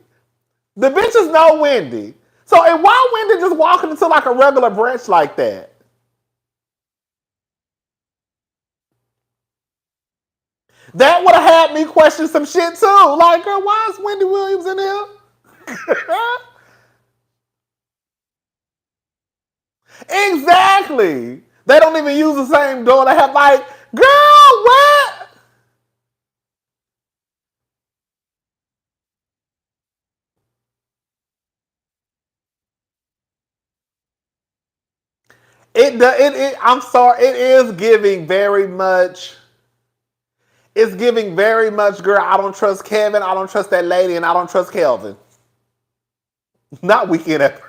The bitches know Wendy. So and why Wendy just walking into like a regular branch like that? That would have had me question some shit too. Like, girl, why is Wendy Williams in here? Exactly. They don't even use the same door. They have like, girl, what? I'm sorry, it is giving very much. It's giving very much, girl, I don't trust Kevin, I don't trust that lady, and I don't trust Kelvin. Not Weekend at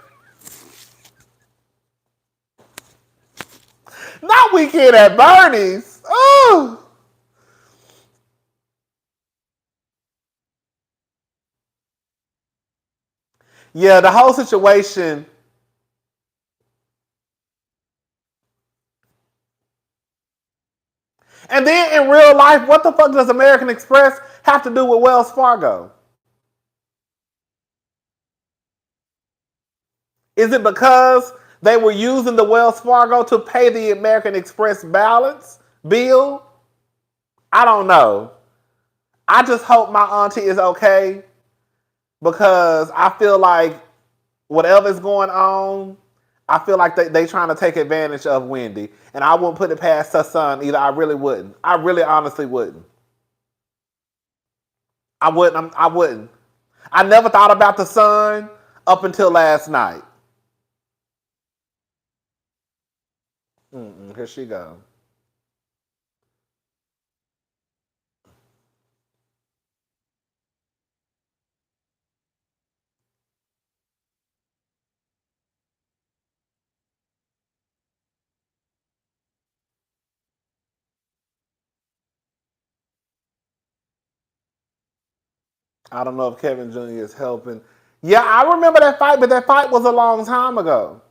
Not Weekend at Bernie's. Oh. Yeah, the whole situation. And then in real life, what the fuck does American Express have to do with Wells Fargo? Is it because they were using the Wells Fargo to pay the American Express balance bill? I don't know. I just hope my auntie is okay, because I feel like whatever's going on, I feel like they trying to take advantage of Wendy. And I wouldn't put it past her son either. I really wouldn't. I really honestly wouldn't. I wouldn't. I never thought about the son up until last night. Here she goes. I don't know if Kevin Jr. is helping. Yeah, I remember that fight, but that fight was a long time ago.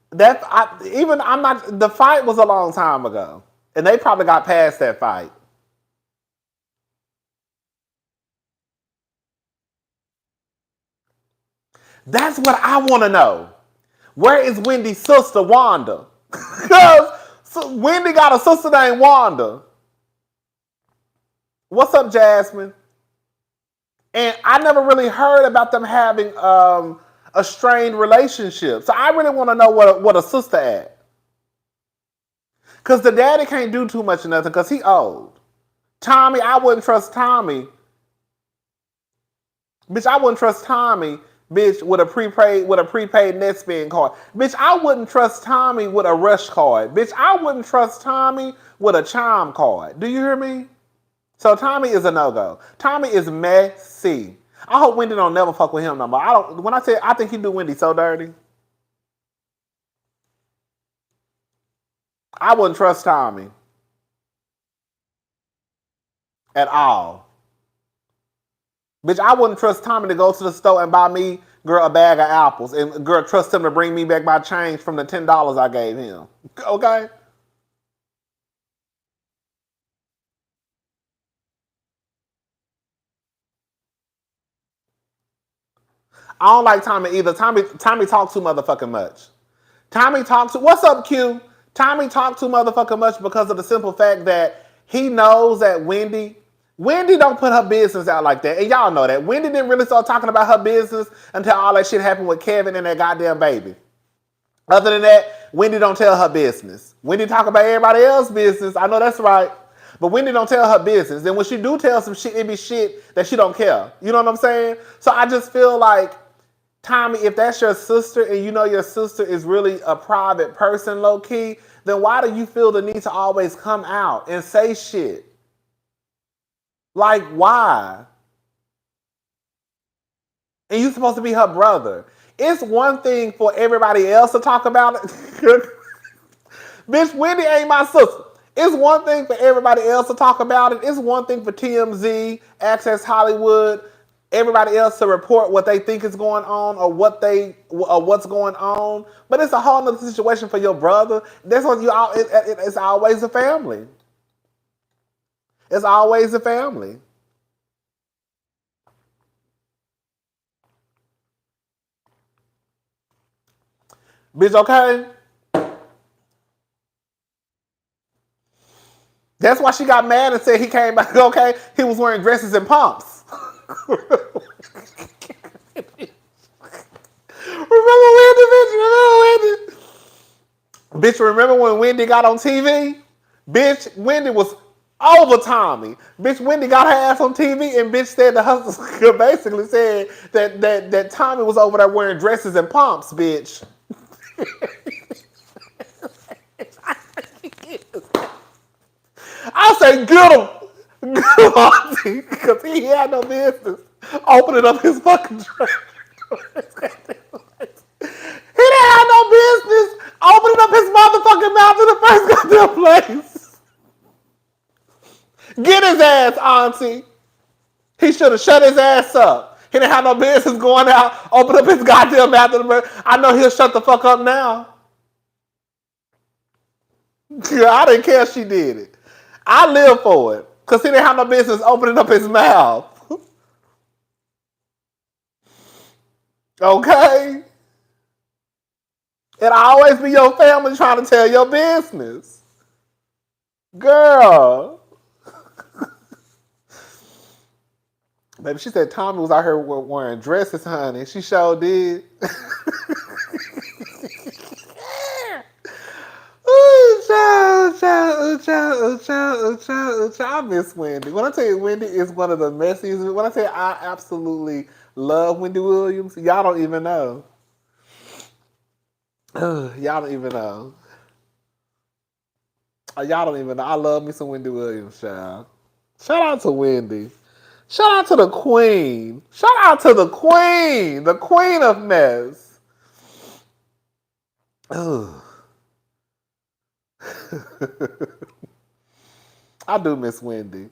The fight was a long time ago. And they probably got past that fight. That's what I want to know. Where is Wendy's sister, Wanda? Because Wendy got a sister named Wanda. What's up, Jasmine? And I never really heard about them having a strained relationship. So I really want to know what a sister at. Because the daddy can't do too much of nothing because he old. Tommy, I wouldn't trust Tommy. Bitch, I wouldn't trust Tommy, bitch, with a prepaid net spend card. Bitch, I wouldn't trust Tommy with a rush card. Bitch, I wouldn't trust Tommy with a chime card. Do you hear me? So Tommy is a no-go. Tommy is messy. I hope Wendy don't never fuck with him no more. I think he do Wendy so dirty. I wouldn't trust Tommy at all. Bitch, I wouldn't trust Tommy to go to the store and buy me, girl, a bag of apples. And, girl, trust him to bring me back my change from the $10 I gave him. Okay? I don't like Tommy either. Tommy talks too motherfucking much. What's up, Q? Tommy talked too motherfucking much because of the simple fact that he knows that Wendy don't put her business out like that. And y'all know that. Wendy didn't really start talking about her business until all that shit happened with Kevin and that goddamn baby. Other than that, Wendy don't tell her business. Wendy talk about everybody else's business. I know that's right. But Wendy don't tell her business. And when she do tell some shit, it be shit that she don't care. You know what I'm saying? So I just feel like, Tommy, if that's your sister and you know your sister is really a private person, low-key, then why do you feel the need to always come out and say shit? Like, why? And you supposed to be her brother. It's one thing for everybody else to talk about it. Bitch, Wendy ain't my sister. It's one thing for everybody else to talk about it. It's one thing for TMZ, Access Hollywood, everybody else to report what they think is going on or what's going on. But it's a whole other situation for your brother. That's what it's always a family. It's always a family. Bitch, okay? That's why she got mad and said he came back, okay? He was wearing dresses and pumps. Remember Wendy, bitch? Bitch, remember when Wendy got on TV? Bitch, Wendy was over Tommy. Bitch, Wendy got her ass on TV and bitch said the hustle basically said that Tommy was over there wearing dresses and pumps, bitch. I say get him, because he had no business opening up his fucking dress. He didn't have no business opening up his motherfucking mouth in the first goddamn place. Get his ass, auntie. He should have shut his ass up. He didn't have no business going out, open up his goddamn mouth in the first. I know he'll shut the fuck up now. Yeah, I didn't care if she did it. I live for it. Because he didn't have no business opening up his mouth. Okay? It'll always be your family trying to tell your business. Girl. Baby, she said Tommy was out here wearing dresses, honey. She sure did. I miss Wendy. When I tell you Wendy is one of the messiest, when I say I absolutely love Wendy Williams, y'all don't even know. Y'all don't even know. Y'all don't even know. I love me some Wendy Williams, child. Shout out to Wendy. Shout out to the queen. Shout out to the queen of mess. Ugh. I do miss Wendy.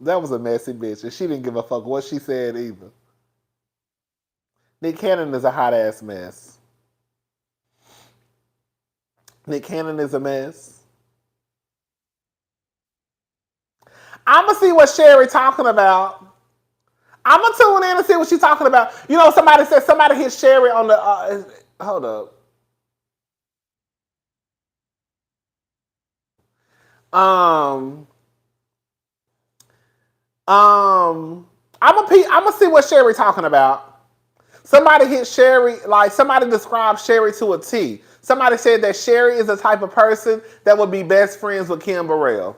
That was a messy bitch, and she didn't give a fuck what she said either. Nick Cannon is a hot ass mess. Nick Cannon is a mess. I'm gonna see what Sherri talking about. I'm gonna tune in and see what she's talking about. You know, somebody said somebody hit Sherri on the. Hold up. I'm gonna see what Sherri talking about. Somebody hit Sherri, like somebody described Sherri to a T. Somebody said that Sherri is the type of person that would be best friends with Kim Burrell.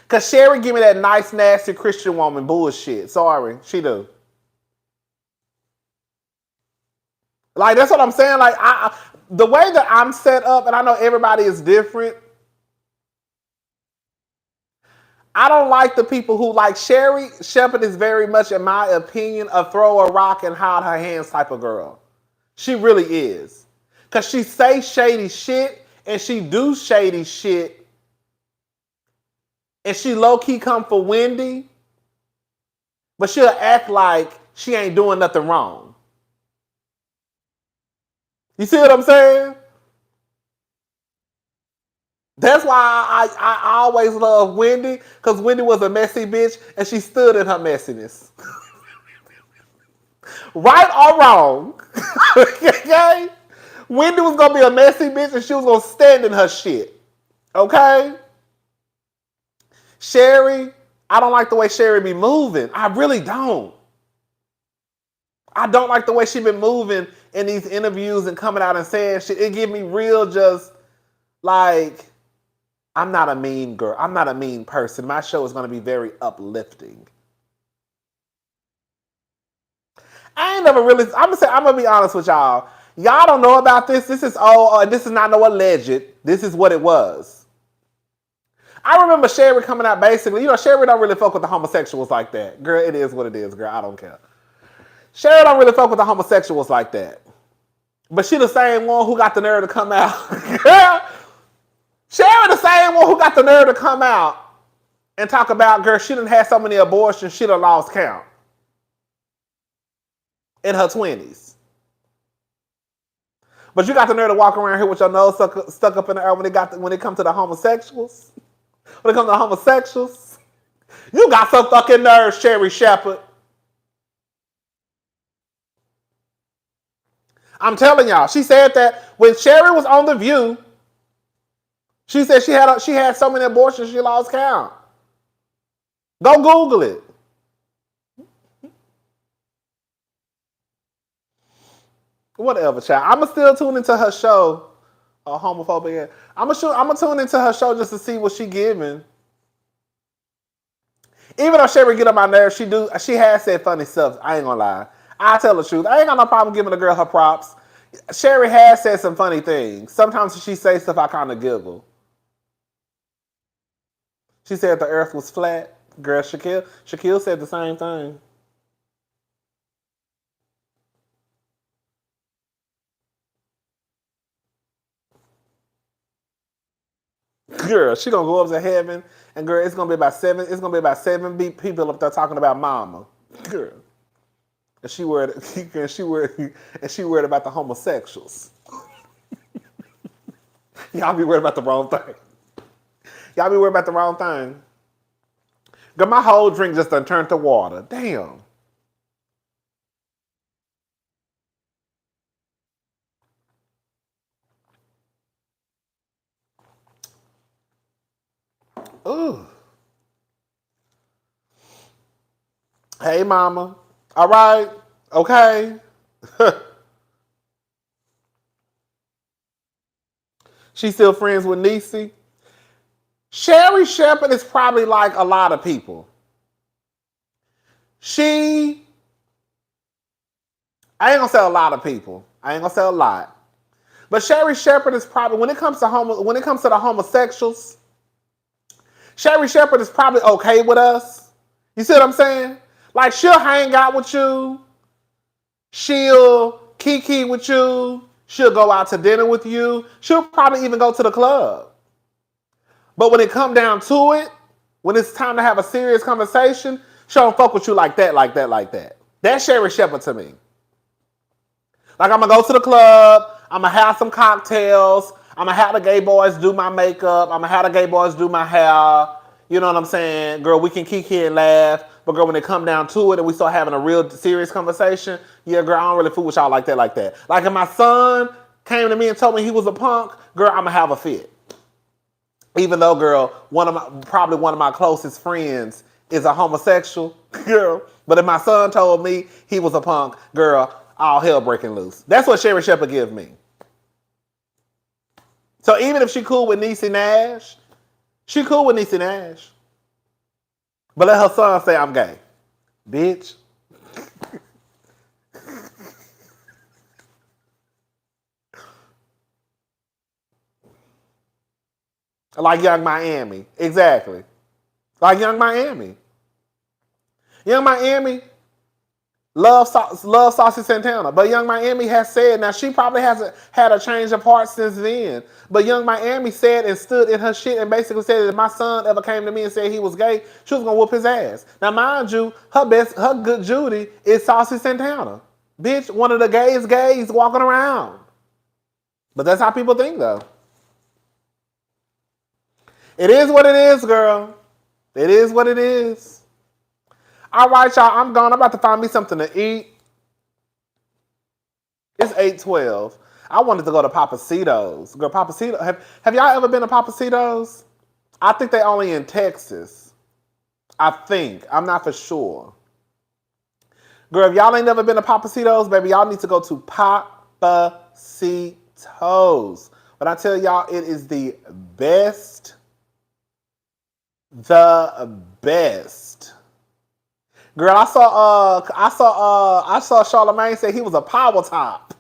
Cause Sherri give me that nice, nasty Christian woman bullshit. Sorry, she do. Like that's what I'm saying. Like the way that I'm set up, and I know everybody is different. I don't like the people who like Sherri Shepherd is very much, in my opinion, a throw a rock and hide her hands type of girl. She really is. Because she say shady shit and she do shady shit, and she low-key come for Wendy, but she'll act like she ain't doing nothing wrong. You see what I'm saying? That's why I always love Wendy, because Wendy was a messy bitch, and she stood in her messiness. Right or wrong. Okay? Wendy was going to be a messy bitch, and she was going to stand in her shit. Okay? Sherri, I don't like the way Sherri be moving. I really don't. I don't like the way she been moving in these interviews and coming out and saying shit. It give me real just like, I'm not a mean girl. I'm not a mean person. My show is going to be very uplifting. I ain't never really, I'm going to be honest with y'all. Y'all don't know about this. This is this is not no alleged. This is what it was. I remember Sherri coming out basically, Sherri don't really fuck with the homosexuals like that. Girl, it is what it is, girl. I don't care. Sherri don't really fuck with the homosexuals like that. But she the same one who got the nerve to come out. Girl, Sherri the same one who got the nerve to come out and talk about, girl, she done had so many abortions, she done lost count. In her 20s. But you got the nerve to walk around here with your nose stuck up in the air when it comes to the homosexuals. When it comes to the homosexuals. You got some fucking nerve, Sherri Shepherd. I'm telling y'all, she said that when Sherri was on The View, she said she had so many abortions she lost count. Go Google it. Whatever, child. I'ma still tune into her show. Homophobic. I'ma tune into her show just to see what she giving. Even though Sherri get on my nerves, she has said funny stuff. I ain't gonna lie. I tell the truth. I ain't got no problem giving a girl her props. Sherri has said some funny things. Sometimes she say stuff I kind of giggle. She said the earth was flat. Girl, Shaquille said the same thing. Girl, she gonna go up to heaven, and girl, it's gonna be about seven people up there talking about mama. Girl. And she worried about the homosexuals. Y'all be worried about the wrong thing. Y'all be worried about the wrong thing. Girl, my whole drink just done turned to water. Damn. Ooh. Hey, mama. All right. Okay. She's still friends with Niecy. Sherri Shepherd is probably like a lot of people. I ain't gonna say a lot of people. I ain't gonna say a lot. But Sherri Shepherd is probably, when it comes to the homosexuals, Sherri Shepherd is probably okay with us. You see what I'm saying? Like, she'll hang out with you. She'll kiki with you. She'll go out to dinner with you. She'll probably even go to the club. But when it come down to it, when it's time to have a serious conversation, she don't fuck with you like that. That's Sherri Shepherd to me. Like, I'm going to go to the club. I'm going to have some cocktails. I'm going to have the gay boys do my makeup. I'm going to have the gay boys do my hair. You know what I'm saying? Girl, we can kiki and laugh. But girl, when it come down to it and we start having a real serious conversation, yeah, girl, I don't really fool with y'all like that. Like if my son came to me and told me he was a punk, girl, I'm going to have a fit. Even though, girl, probably one of my closest friends is a homosexual, girl. But if my son told me he was a punk, girl, all hell breaking loose. That's what Sherri Shepherd gives me. So even if she cool with Niecy Nash, she cool with Niecy Nash. But let her son say I'm gay. Bitch. Like Young Miami. Exactly. Like Young Miami. Young Miami Love Saucy Santana. But Young Miami has said, now she probably hasn't had a change of heart since then. But Young Miami said and stood in her shit and basically said that if my son ever came to me and said he was gay, she was gonna whoop his ass. Now mind you, her good Judy is Saucy Santana. Bitch, one of the gayest gays walking around. But that's how people think though. It is what it is, girl. It is what it is. All right, y'all. I'm gone. I'm about to find me something to eat. It's 8:12. I wanted to go to Papacitos. Girl, Papacito. Have y'all ever been to Papacitos? I think they only in Texas. I think. I'm not for sure. Girl, if y'all ain't never been to Papacitos, baby, y'all need to go to Papacitos. When I tell y'all, it is the best. The best. Girl, I saw Charlamagne say he was a power top.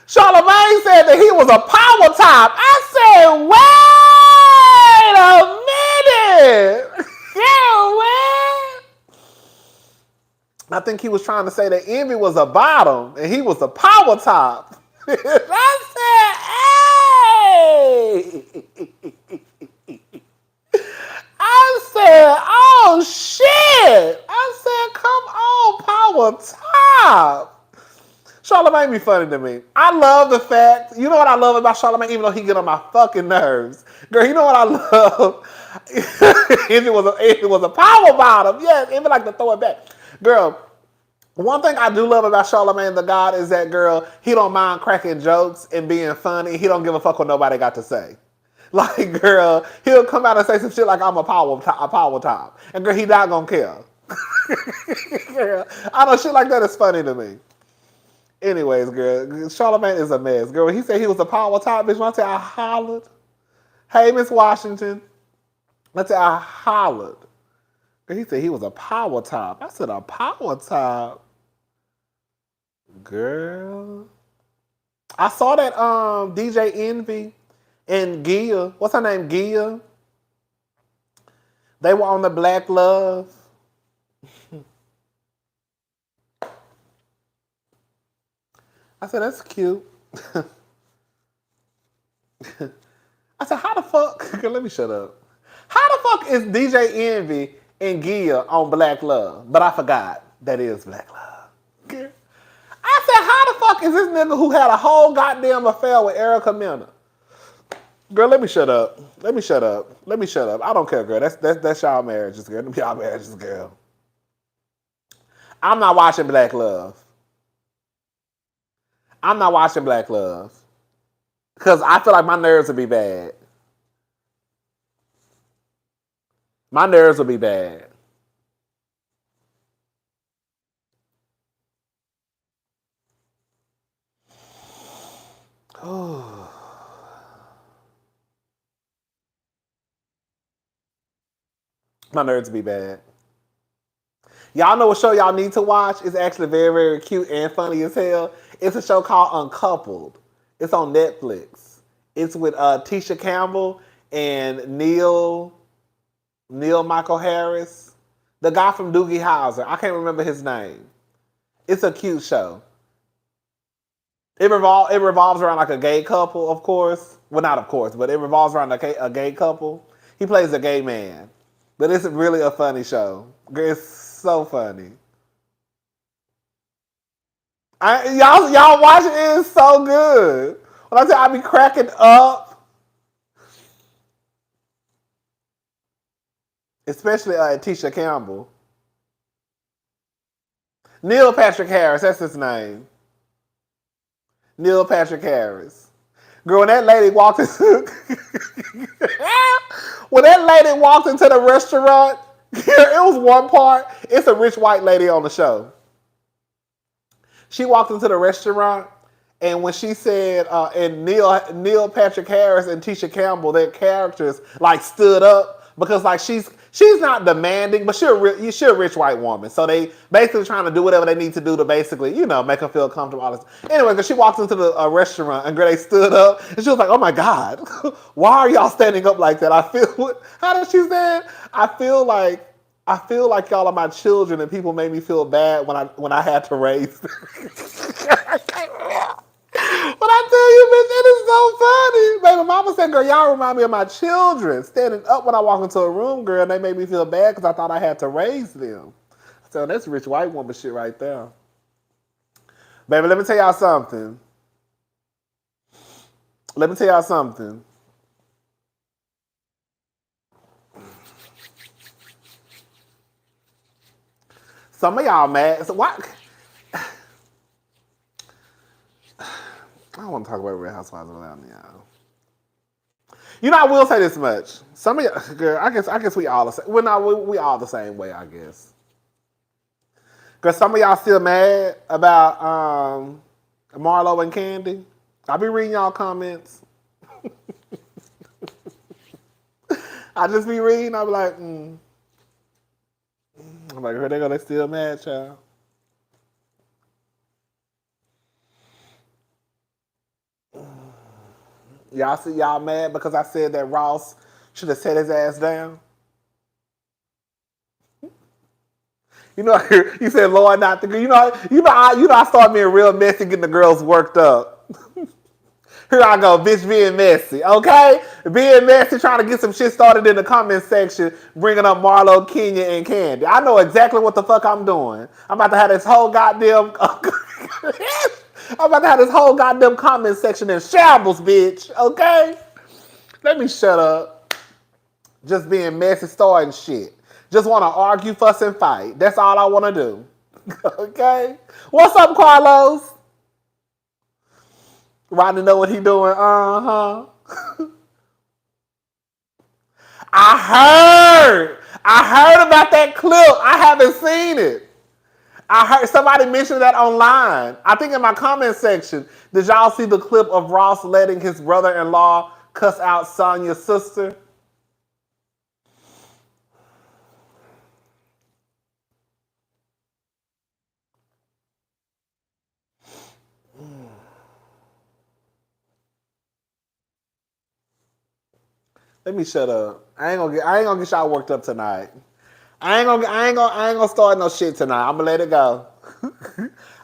Charlamagne said that he was a power top. I said, wait a minute. Yeah, what? I think he was trying to say that Envy was a bottom and he was a power top. I said, hey. I said, oh shit. I said, come on, power top. Charlamagne be funny to me. I love the fact, you know what I love about Charlamagne, even though he get on my fucking nerves. Girl, you know what I love? If it was a power bottom, yes, even like to throw it back. Girl, one thing I do love about Charlamagne the God is that, girl, he don't mind cracking jokes and being funny. He don't give a fuck what nobody got to say. Like, girl, he'll come out and say some shit like I'm a power top. And, girl, he not gonna care. Girl, I know shit like that is funny to me. Anyways, girl, Charlamagne is a mess. Girl, when he said he was a power top, bitch, when I tell I hollered. Hey, Miss Washington. I tell I hollered. Girl, he said he was a power top. I said a power top. Girl. I saw that DJ Envy and Gia, what's her name, Gia? They were on the Black Love. I said, that's cute. I said, how the fuck? Let me shut up. How the fuck is DJ Envy and Gia on Black Love? But I forgot that is Black Love. I said, how the fuck is this nigga who had a whole goddamn affair with Erica Mena? Girl, let me shut up. Let me shut up. I don't care, girl. That's y'all marriages, girl. Them y'all marriages, girl. I'm not watching Black Love. Because I feel like my nerves would be bad. Oh. My nerves would be bad. Y'all know what show y'all need to watch? It's actually very, very cute and funny as hell. It's a show called Uncoupled. It's on Netflix. It's with Tisha Campbell and Neil Michael Harris. The guy from Doogie Howser. I can't remember his name. It's a cute show. It revolves around like a gay couple, of course. Well, not of course, but it revolves around a gay couple. He plays a gay man. But it's really a funny show. It's so funny. Y'all watch it. It is so good. When I tell you, I be cracking up. Especially Tisha Campbell. Neil Patrick Harris, that's his name. Neil Patrick Harris. Girl, when that lady walked into the restaurant, it was one part. It's a rich white lady on the show. She walked into the restaurant, and when she said, and Neil Patrick Harris and Tisha Campbell, their characters like stood up because like she's not demanding, but she's a rich white woman. So they basically trying to do whatever they need to do to basically, make her feel comfortable. All this. Anyway, because she walked into the restaurant and they stood up and she was like, oh my God, why are y'all standing up like that? How did she say it? I feel I feel like y'all are my children, and people made me feel bad when I had to raise them. When I tell you, bitch, it is so funny. Baby mama said, girl, y'all remind me of my children. Standing up when I walk into a room, girl, and they made me feel bad because I thought I had to raise them. So that's rich white woman shit right there. Baby, let me tell y'all something. Some of y'all mad. So why? I don't want to talk about Real Housewives of Atlanta, y'all. You know, I will say this much. Some of y'all, girl, I guess we all the same. Well, no, we all the same way, I guess. Because some of y'all still mad about Marlo and Candy. I be reading y'all comments. I just be reading. I be like, I'm like, here they go. They still mad, child. Y'all see y'all mad because I said that Ross should have set his ass down? You know, you said, Lord, not the girl. I started being real messy, getting the girls worked up. Here I go, bitch, being messy, okay? Being messy, trying to get some shit started in the comment section, bringing up Marlo, Kenya, and Candy. I know exactly what the fuck I'm doing. I'm about to have this whole goddamn comment section in shambles, bitch, okay? Let me shut up. Just being messy, starting shit. Just want to argue, fuss, and fight. That's all I want to do. Okay? What's up, Carlos? Rodney know what he doing? Uh-huh. I heard about that clip. I haven't seen it. I heard somebody mention that online. I think in my comment section. Did y'all see the clip of Ross letting his brother-in-law cuss out Sonya's sister? Let me shut up. I ain't gonna get y'all worked up tonight. I ain't gonna start no shit tonight. I'm gonna let it go.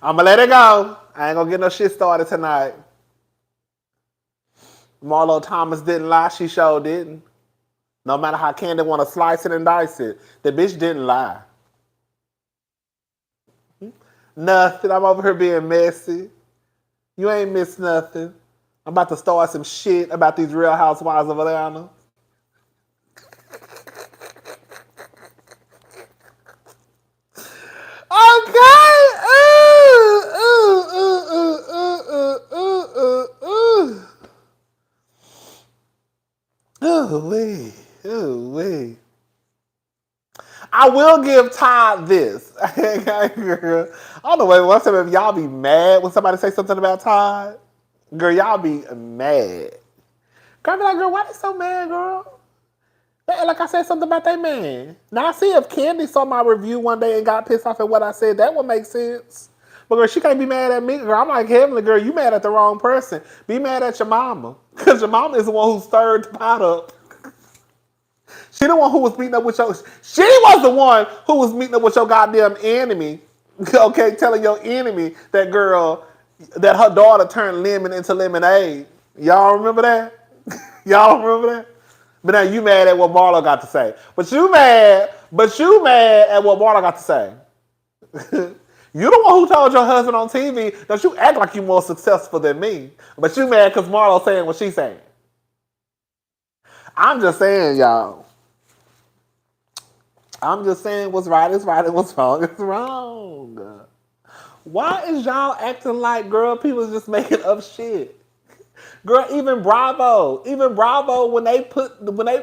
I ain't gonna get no shit started tonight. Marlo Thomas didn't lie. She sure didn't. No matter how Candy want to slice it and dice it, the bitch didn't lie. Nothing. I'm over here being messy. You ain't missed nothing. I'm about to start some shit about these Real Housewives of Atlanta. Okay. Ooh-wee. I will give Todd this. I don't know what's up if y'all be mad when somebody say something about Todd. Girl, y'all be mad. Girl, I be like, girl, why they so mad, girl? Like I said something about that man. Now I see if Candy saw my review one day and got pissed off at what I said, that would make sense. But girl, she can't be mad at me. Girl, I'm like, Heavenly, girl, you mad at the wrong person. Be mad at your mama. Because your mama is the one who stirred the pot up. She the one who was meeting up with your... She was the one who was meeting up with your goddamn enemy. Okay, telling your enemy that girl, that her daughter turned lemon into lemonade. Y'all remember that? Y'all remember that? But now you mad at what Marlo got to say. But you mad at what Marlo got to say. You the one who told your husband on TV, don't you act like you more successful than me. But you mad because Marlo saying what she's saying. I'm just saying, y'all. I'm just saying what's right is right and what's wrong is wrong. Why is y'all acting like, girl, people is just making up shit? Girl, even Bravo, when they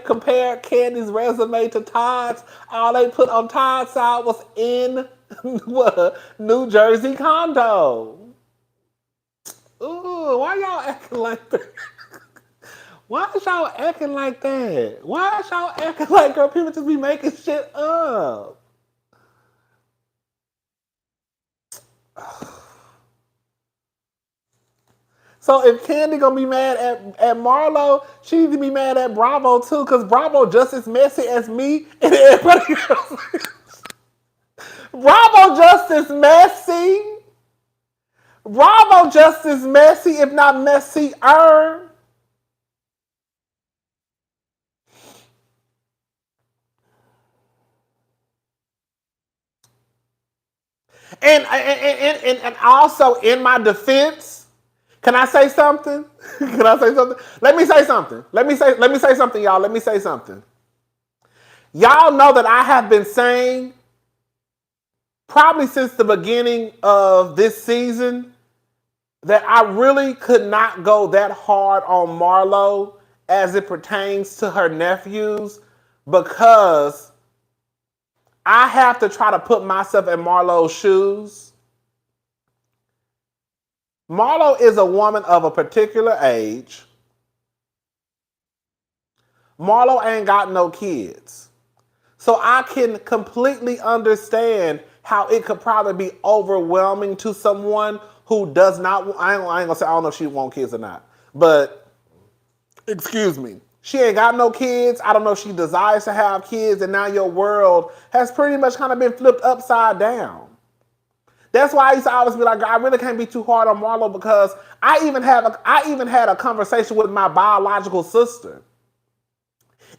compared Candy's resume to Todd's, all they put on Todd's side was in what, New Jersey condo. Ooh, why y'all acting like that? Why is y'all acting like that? Why is y'all acting like, girl, people just be making shit up? So if Candy gonna be mad at Marlo, she needs to be mad at Bravo too, because Bravo just as messy as me and everybody else. Bravo Justice messy. Bravo Justice messy, if not messier. And also in my defense, can I say something? Can I say something? Let me say something. Let me say something, y'all. Let me say something. Y'all know that I have been saying probably since the beginning of this season that I really could not go that hard on Marlo as it pertains to her nephews because I have to try to put myself in Marlo's shoes. Marlo is a woman of a particular age. Marlo ain't got no kids. So I can completely understand how it could probably be overwhelming to someone who does not, I ain't gonna say, I don't know if she wants kids or not, but excuse me, she ain't got no kids. I don't know if she desires to have kids, and now your world has pretty much kind of been flipped upside down. That's why I used to always be like, I really can't be too hard on Marlo because I even had a conversation with my biological sister.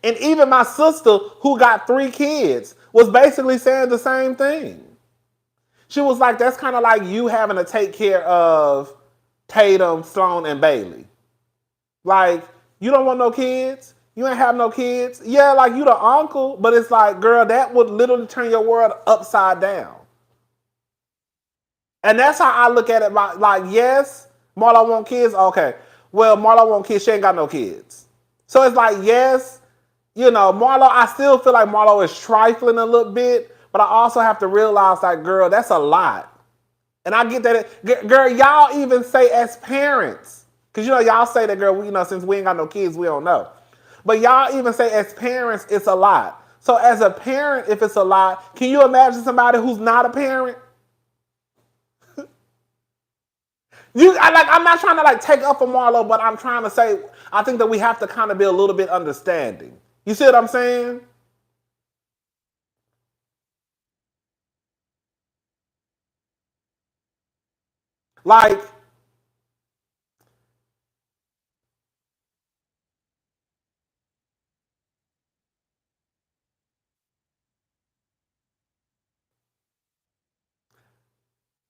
And even my sister, who got 3 kids, was basically saying the same thing. She was like, that's kind of like you having to take care of Tatum, Sloan, and Bailey. Like, you don't want no kids? You ain't have no kids? Yeah, like you the uncle, but it's like, girl, that would literally turn your world upside down. And that's how I look at it. Like, yes, Marlo want kids? Okay. Well, Marlo want kids. She ain't got no kids. So it's like, yes, you know, Marlo, I still feel like Marlo is trifling a little bit, but I also have to realize, like, girl, that's a lot. And I get that. Girl, y'all even say as parents, because, you know, y'all say that, girl, you know, since we ain't got no kids, we don't know. But y'all even say as parents, it's a lot. So as a parent, if it's a lot, can you imagine somebody who's not a parent? I'm not trying to like take up for Marlo, but I'm trying to say I think that we have to kind of be a little bit understanding. You see what I'm saying? Like,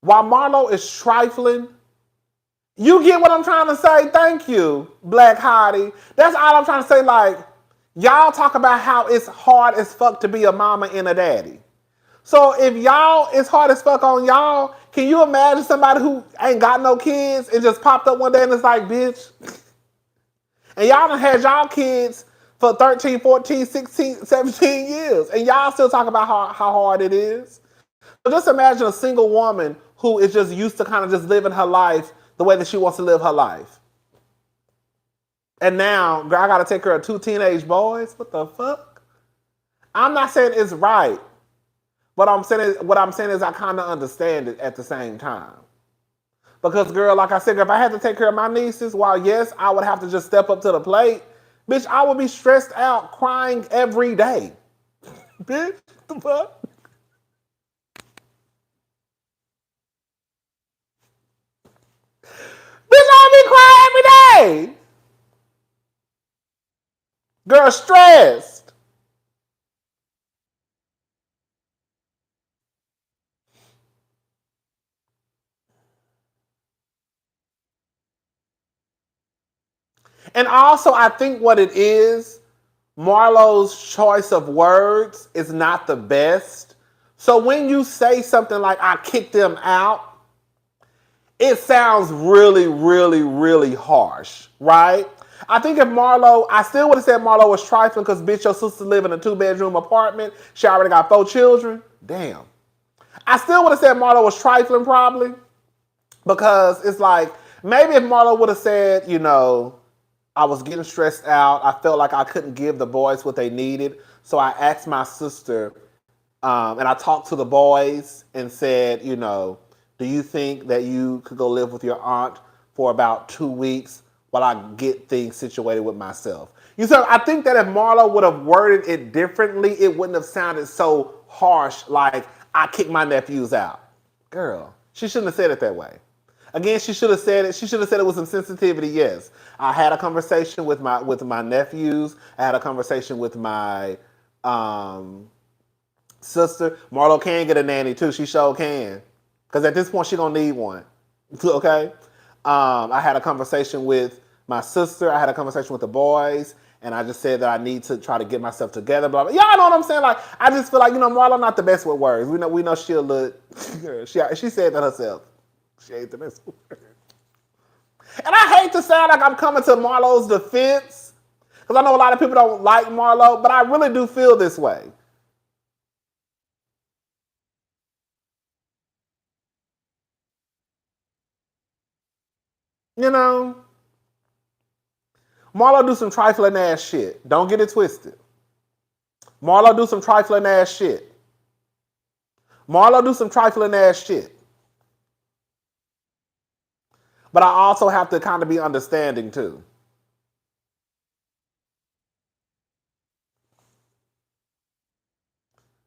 while Marlo is trifling, you get what I'm trying to say? Thank you, Black Hottie. That's all I'm trying to say. Like, y'all talk about how it's hard as fuck to be a mama and a daddy. So if y'all, it's hard as fuck on y'all, can you imagine somebody who ain't got no kids and just popped up one day and it's like, bitch. And y'all done had y'all kids for 13, 14, 16, 17 years. And y'all still talk about how hard it is. So just imagine a single woman who is just used to kind of just living her life the way that she wants to live her life. And now, girl, I gotta take care of 2 teenage boys? What the fuck? I'm not saying it's right. What I'm saying is I kind of understand it at the same time. Because, girl, like I said, if I had to take care of my nieces, while yes, I would have to just step up to the plate, bitch, I would be stressed out, crying every day. Bitch, the fuck? Bitch, I be crying every day. Girl, stressed. And also, I think what it is, Marlo's choice of words is not the best. So when you say something like, I kicked them out, it sounds really, really, really harsh, right? I think if Marlo, I still would have said Marlo was trifling because, bitch, your sister live in a 2-bedroom apartment. She already got 4 children. Damn. I still would have said Marlo was trifling probably because it's like, maybe if Marlo would have said, you know, I was getting stressed out. I felt like I couldn't give the boys what they needed. So I asked my sister, and I talked to the boys and said, you know, do you think that you could go live with your aunt for about 2 weeks while I get things situated with myself? You see, I think that if Marlo would have worded it differently, it wouldn't have sounded so harsh. Like, I kicked my nephews out. Girl, she shouldn't have said it that way. Again, she should have said it. She should have said it with some sensitivity. Yes, I had a conversation with my nephews. I had a conversation with my sister. Marlo can get a nanny too. She sure can, because at this point she gonna need one. Okay. I had a conversation with my sister. I had a conversation with the boys, and I just said that I need to try to get myself together. Blah, blah. Y'all know what I'm saying? Like, I just feel like, Marlo not the best with words. We know she a little. She said that herself. She ain't the best with words. And I hate to sound like I'm coming to Marlo's defense, because I know a lot of people don't like Marlo, but I really do feel this way. Marlo do some trifling ass shit. Don't get it twisted. Marlo do some trifling ass shit. Marlo do some trifling ass shit. But I also have to kind of be understanding too.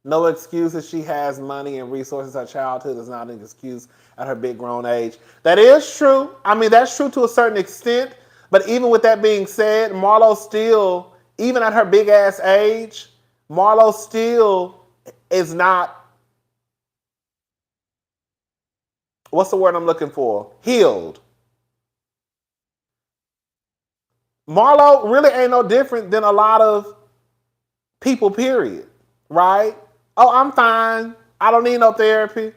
No excuses. She has money and resources. Her childhood is not an excuse at her big grown age. That is true. I mean, that's true to a certain extent. But even with that being said, Marlo still, even at her big ass age, Marlo still is not, what's the word I'm looking for? Healed. Marlo really ain't no different than a lot of people, period. Right? Oh, I'm fine. I don't need no therapy.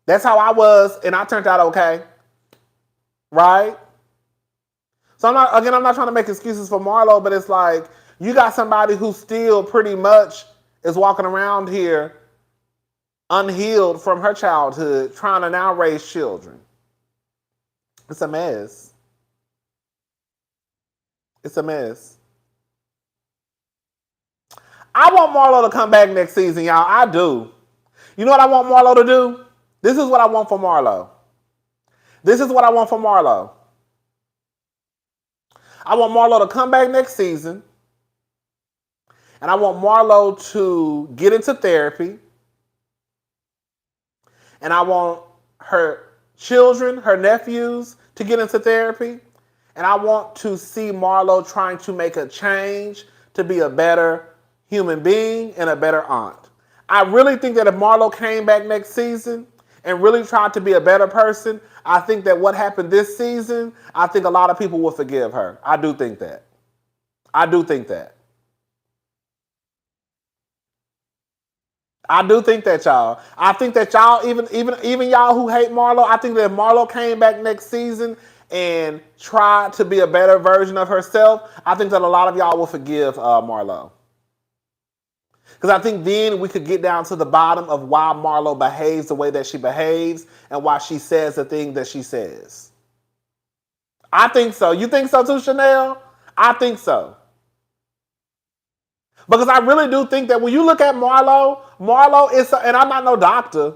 That's how I was, and I turned out okay. Right? So I'm not trying to make excuses for Marlo, but it's like, you got somebody who still pretty much is walking around here unhealed from her childhood, trying to now raise children. It's a mess. It's a mess. I want Marlo to come back next season, y'all. I do. You know what I want Marlo to do? This is what I want for Marlo. This is what I want for Marlo. I want Marlo to come back next season. And I want Marlo to get into therapy. And I want her children, her nephews, to get into therapy. And I want to see Marlo trying to make a change to be a better human being and a better aunt. I really think that if Marlo came back next season and really tried to be a better person, I think that what happened this season, I think a lot of people will forgive her. I do think that. I do think that. I do think that, y'all. I think that y'all, even y'all who hate Marlo, I think that if Marlo came back next season and tried to be a better version of herself, I think that a lot of y'all will forgive Marlo. Because I think then we could get down to the bottom of why Marlo behaves the way that she behaves and why she says the thing that she says. I think so. You think so too, Chanel? I think so. Because I really do think that when you look at Marlo is, and I'm not no doctor,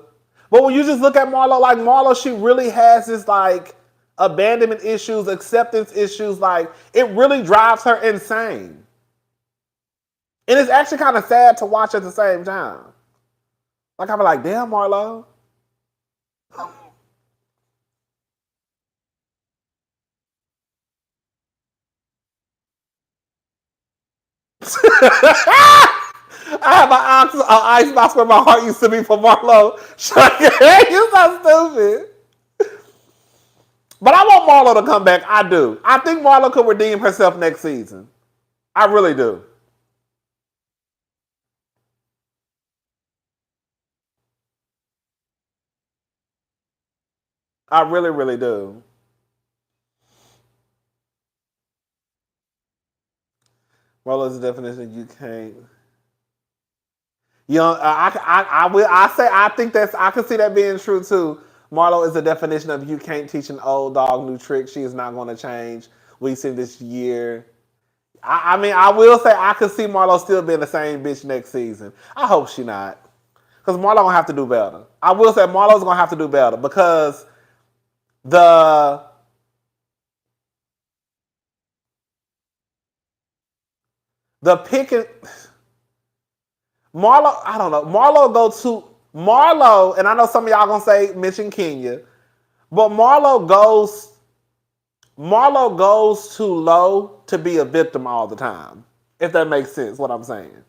but when you just look at Marlo, like Marlo, she really has this like abandonment issues, acceptance issues, like it really drives her insane. And it's actually kind of sad to watch at the same time. Like, I'm like, damn, Marlo. I have an ice box where my heart used to be for Marlo. You're so stupid. But I want Marlo to come back. I do. I think Marlo could redeem herself next season. I really do. I really, really do. Marlo's definition, you can't. I think I can see that being true too. Marlo is the definition of you can't teach an old dog new tricks. She is not going to change. We've seen this year. I mean, I will say I could see Marlo still being the same bitch next season. I hope she not. Because Marlo going to have to do better. I will say Marlo's going to have to do better because the picking... Marlo, I don't know. Marlo go too... Marlo, and I know some of y'all gonna say mention Kenya, but Marlo goes too low to be a victim all the time. If that makes sense, what I'm saying.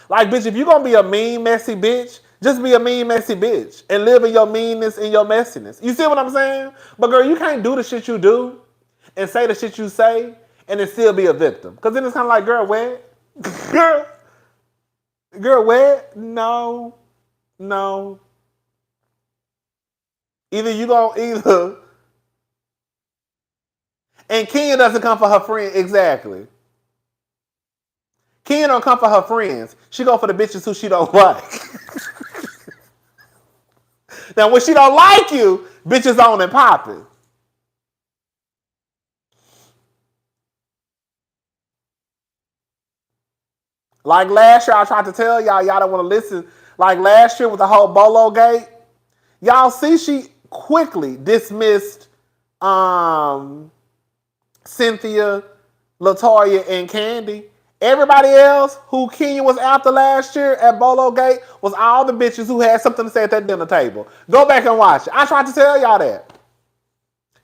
Like, bitch, if you're gonna be a mean, messy bitch, just be a mean, messy bitch and live in your meanness and your messiness. You see what I'm saying? But girl, you can't do the shit you do and say the shit you say and then still be a victim. Because then it's kind of like, girl, what? Girl, what? No. Either. And Kenya doesn't come for her friend. Exactly. Kenya don't come for her friends. She go for the bitches who she don't like. Now, when she don't like you, bitches on and popping. Like last year, I tried to tell y'all don't want to listen. Like last year with the whole Bolo Gate, y'all see she quickly dismissed Cynthia, LaToya, and Candy. Everybody else who Kenya was after last year at Bolo Gate was all the bitches who had something to say at that dinner table. Go back and watch it. I tried to tell y'all that.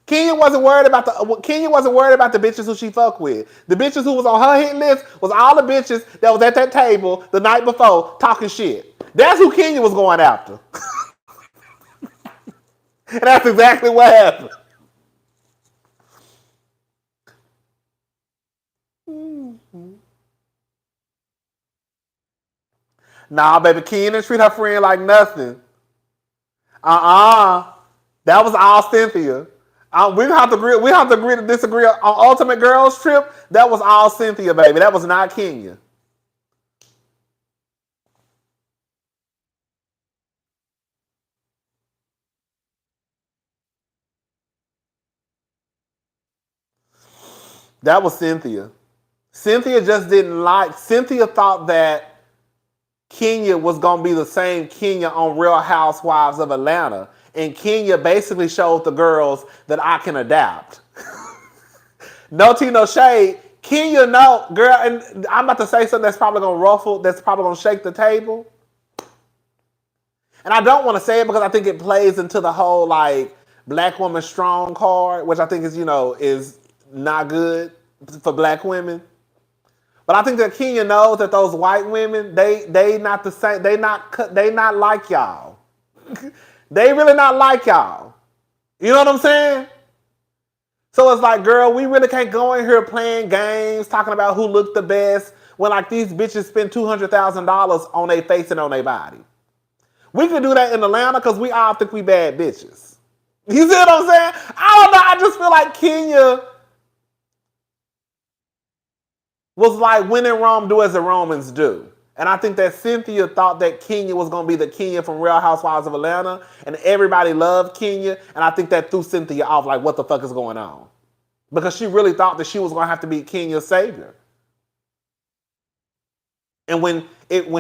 Kenya wasn't worried about the bitches who she fucked with. The bitches who was on her hit list was all the bitches that was at that table the night before talking shit. That's who Kenya was going after. And that's exactly what happened. Nah, baby, Kenya didn't treat her friend like nothing. That was all Cynthia. We have to agree to disagree on Ultimate Girls Trip. That was all Cynthia, baby. That was not Kenya. That was Cynthia. Cynthia thought that Kenya was going to be the same Kenya on Real Housewives of Atlanta. And Kenya basically showed the girls that I can adapt. No tea, no shade. Kenya, no, girl, and I'm about to say something that's probably going to shake the table. And I don't want to say it because I think it plays into the whole, like, black woman strong card, which I think is not good for black women. But I think that Kenya knows that those white women, they not the same. They not like y'all. They really not like y'all. You know what I'm saying? So it's like, girl, we really can't go in here playing games, talking about who looked the best, when like these bitches spend $200,000 on their face and on their body. We can do that in Atlanta because we all think we bad bitches. You see what I'm saying? I don't know. I just feel like Kenya was like, when in Rome, do as the Romans do. And I think that Cynthia thought that Kenya was going to be the Kenya from Real Housewives of Atlanta. And everybody loved Kenya. And I think that threw Cynthia off like, what the fuck is going on? Because she really thought that she was going to have to be Kenya's savior. And when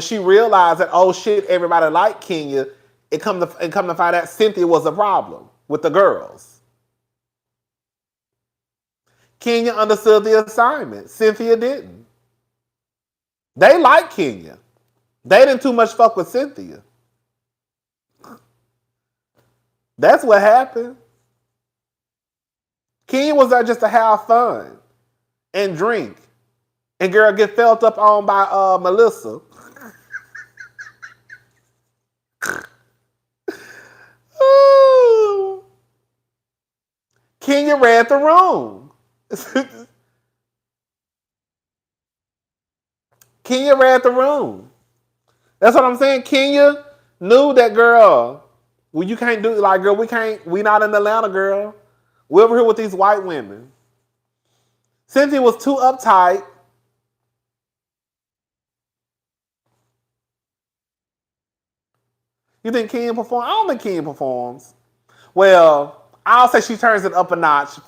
she realized that, oh shit, everybody liked Kenya, it come to find out Cynthia was the problem with the girls. Kenya understood the assignment. Cynthia didn't. They liked Kenya. They didn't too much fuck with Cynthia. That's what happened. Kenya was there just to have fun and drink. And girl get felt up on by Melissa. Ooh. Kenya read the room. Kenya read the room. That's what I'm saying. Kenya knew that, girl, well, you can't do, like, girl, we not in Atlanta, girl. We're over here with these white women. Cynthia was too uptight. You think Kenya performs? I don't think Kenya performs. Well, I'll say she turns it up a notch.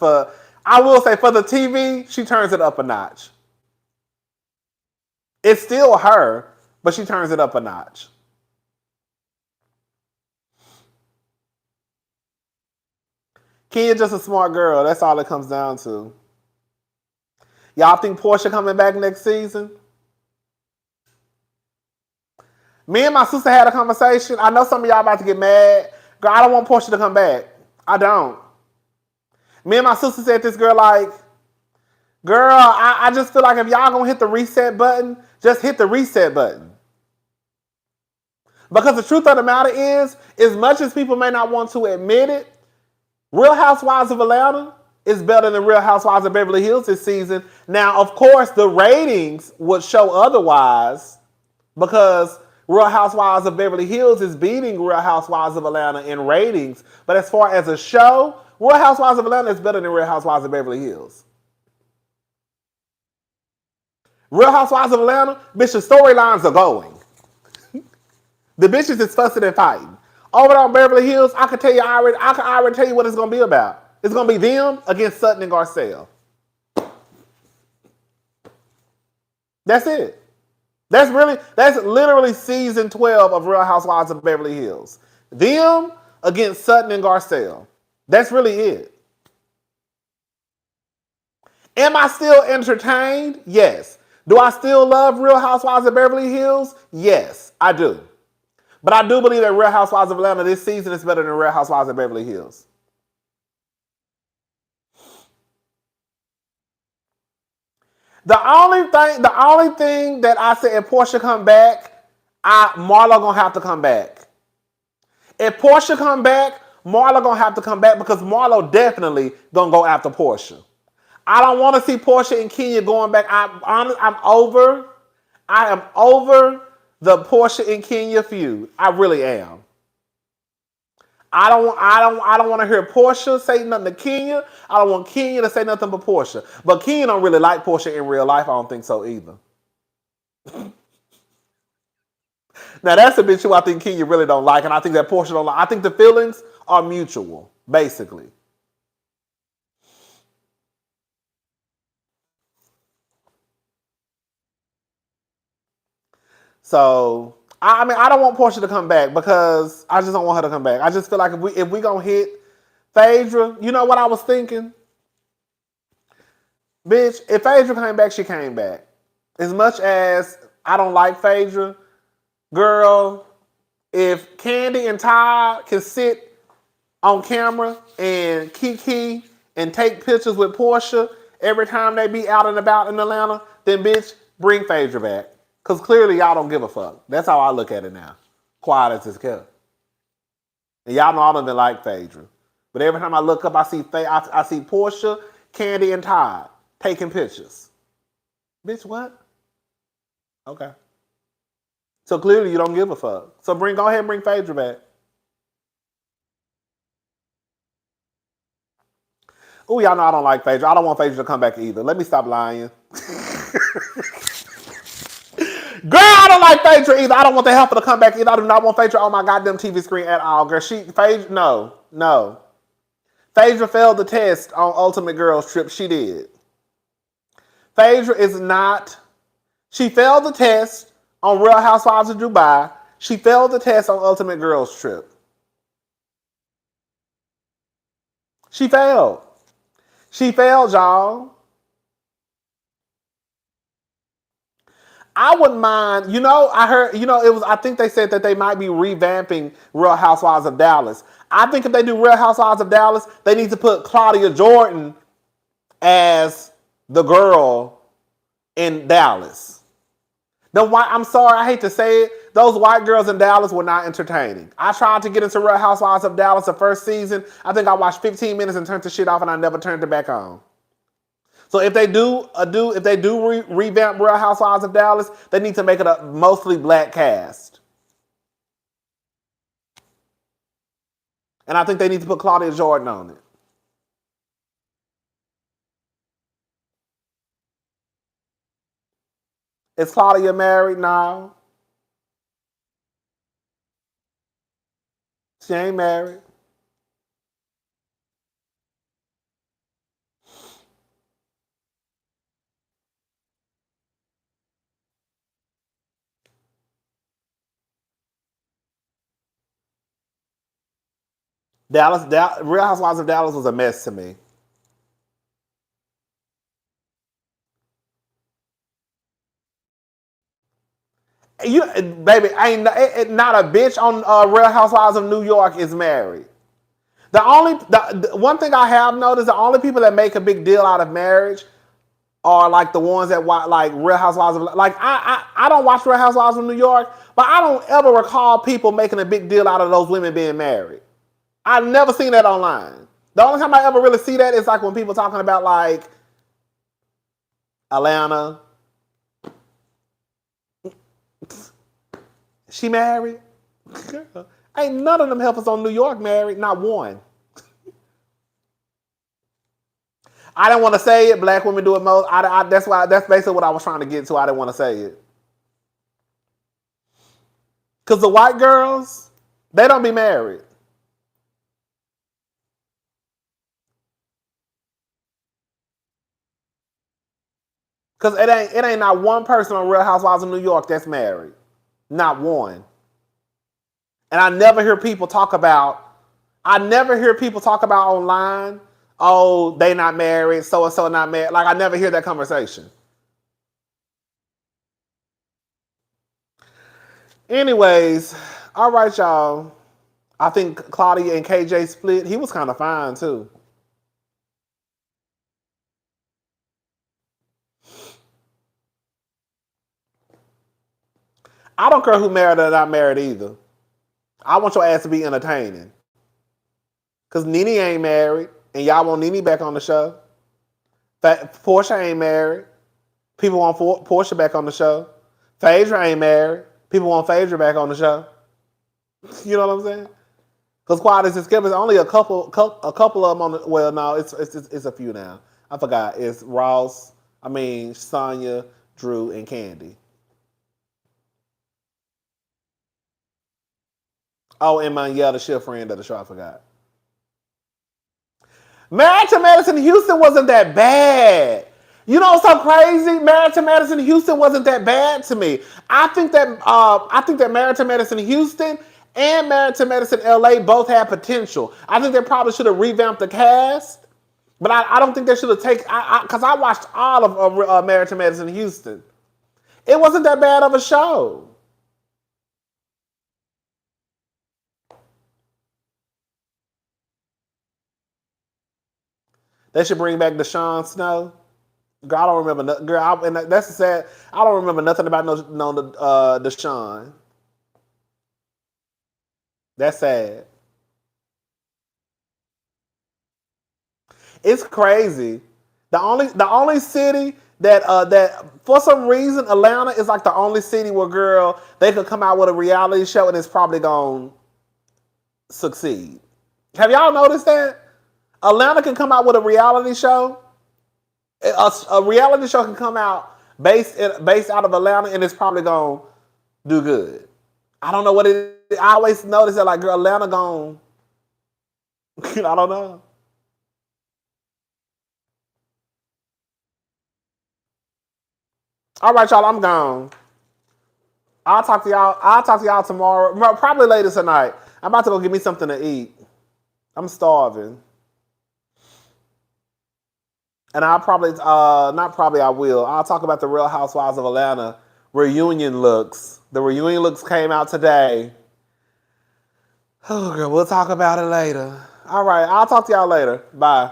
I will say for the TV, she turns it up a notch. It's still her, but she turns it up a notch. Kenya just a smart girl. That's all it comes down to. Y'all think Portia coming back next season? Me and my sister had a conversation. I know some of y'all about to get mad. Girl, I don't want Portia to come back. I don't. Me and my sister said this girl like, girl, I just feel like if y'all gonna hit the reset button, just hit the reset button. Because the truth of the matter is, as much as people may not want to admit it, Real Housewives of Atlanta is better than Real Housewives of Beverly Hills this season. Now, of course, the ratings would show otherwise because Real Housewives of Beverly Hills is beating Real Housewives of Atlanta in ratings. But as far as a show, Real Housewives of Atlanta is better than Real Housewives of Beverly Hills. Real Housewives of Atlanta, bitch, the storylines are going. The bitches is fussing and fighting. Over there on Beverly Hills, I can already tell you what it's gonna be about. It's gonna be them against Sutton and Garcelle. That's it. That's literally season 12 of Real Housewives of Beverly Hills. Them against Sutton and Garcelle. That's really it. Am I still entertained? Yes. Do I still love Real Housewives of Beverly Hills? Yes, I do. But I do believe that Real Housewives of Atlanta this season is better than Real Housewives of Beverly Hills. The only thing that I said, if Portia come back, Marlo gonna have to come back. If Portia come back, Marlo gonna have to come back because Marlo definitely gonna go after Portia. I don't want to see Portia and Kenya going back. I am over the Portia and Kenya feud. I really am. I don't want to hear Portia say nothing to Kenya. I don't want Kenya to say nothing but Portia. But Kenya don't really like Portia in real life. I don't think so either. Now that's a bitch who I think Kenya really don't like, and I think that Portia don't like. I think the feelings are mutual, basically. So, I mean, I don't want Portia to come back because I just don't want her to come back. I just feel like if we gonna hit Phaedra, you know what I was thinking? Bitch, if Phaedra came back, she came back. As much as I don't like Phaedra, girl, if Candy and Todd can sit on camera and kiki and take pictures with Portia every time they be out and about in Atlanta, then bitch, bring Phaedra back. Because clearly y'all don't give a fuck. That's how I look at it now. Quiet as it's kept. And y'all know I don't even like Phaedra. But every time I look up, I see Portia, Candy, and Todd taking pictures. Bitch, what? Okay. So clearly you don't give a fuck. So go ahead and bring Phaedra back. Oh, y'all know I don't like Phaedra. I don't want Phaedra to come back either. Let me stop lying. Girl, I don't like Phaedra either. I don't want the helper to come back either. I do not want Phaedra on my goddamn TV screen at all. Girl, Phaedra, no. Phaedra failed the test on Ultimate Girls Trip. She did. Phaedra is not. She failed the test on Real Housewives of Dubai. She failed the test on Ultimate Girls Trip. She failed. She failed, y'all. I wouldn't mind, I heard, I think they said that they might be revamping Real Housewives of Dallas. I think if they do Real Housewives of Dallas, they need to put Claudia Jordan as the girl in Dallas. I'm sorry, I hate to say it, those white girls in Dallas were not entertaining. I tried to get into Real Housewives of Dallas the first season. I think I watched 15 minutes and turned the shit off and I never turned it back on. So if they do revamp Real Housewives of Dallas, they need to make it a mostly black cast. And I think they need to put Claudia Jordan on it. Is Claudia married now? She ain't married. Real Housewives of Dallas was a mess to me. You, baby, not a bitch on Real Housewives of New York is married. The one thing I have noticed, the only people that make a big deal out of marriage are like the ones that watch like Real Housewives of, like I don't watch Real Housewives of New York, but I don't ever recall people making a big deal out of those women being married. I've never seen that online. The only time I ever really see that is like when people talking about like Atlanta. She married? Girl, ain't none of them helpers on New York married, not one. I didn't want to say it. Black women do it most. That's basically what I was trying to get to. I didn't want to say it. Because the white girls, they don't be married. Because it ain't not one person on Real Housewives of New York that's married. Not one. And I never hear people talk about online, oh, they not married, so-and-so not married. Like, I never hear that conversation. Anyways, all right, y'all. I think Claudia and KJ split. He was kind of fine, too. I don't care who married or not married either. I want your ass to be entertaining. Because Nene ain't married, and y'all want Nene back on the show. Portia ain't married. People want Portia back on the show. Phaedra ain't married. People want Phaedra back on the show. You know what I'm saying? Because Quiet as Kept is only a couple of them on the, well, no, it's a few now. I forgot. It's Sonya, Drew, and Candy. Oh, and the shift friend of the show, I forgot. Married to Madison Houston wasn't that bad. You know what's so crazy? Married to Madison Houston wasn't that bad to me. I think that Married to Madison Houston and Married to Madison LA both had potential. I think they probably should have revamped the cast, but I don't think they should have taken, because I watched all of Married to Madison Houston. It wasn't that bad of a show. They should bring back Deshaun Snow. Girl, I don't remember. Girl, and that's sad. I don't remember nothing about Deshaun. That's sad. It's crazy. The only city that for some reason Atlanta is like the only city where, girl, they could come out with a reality show and it's probably gonna succeed. Have y'all noticed that? Atlanta can come out with a reality show. A reality show can come out based out of Atlanta and it's probably gonna do good. I don't know what it is. I always notice that, like, girl, Atlanta gone. I don't know. All right, y'all, I'm gone. I'll talk to y'all tomorrow. Probably later tonight. I'm about to go get me something to eat. I'm starving. And I'll probably, I will. I'll talk about the Real Housewives of Atlanta reunion looks. The reunion looks came out today. Oh, girl, we'll talk about it later. All right, I'll talk to y'all later. Bye.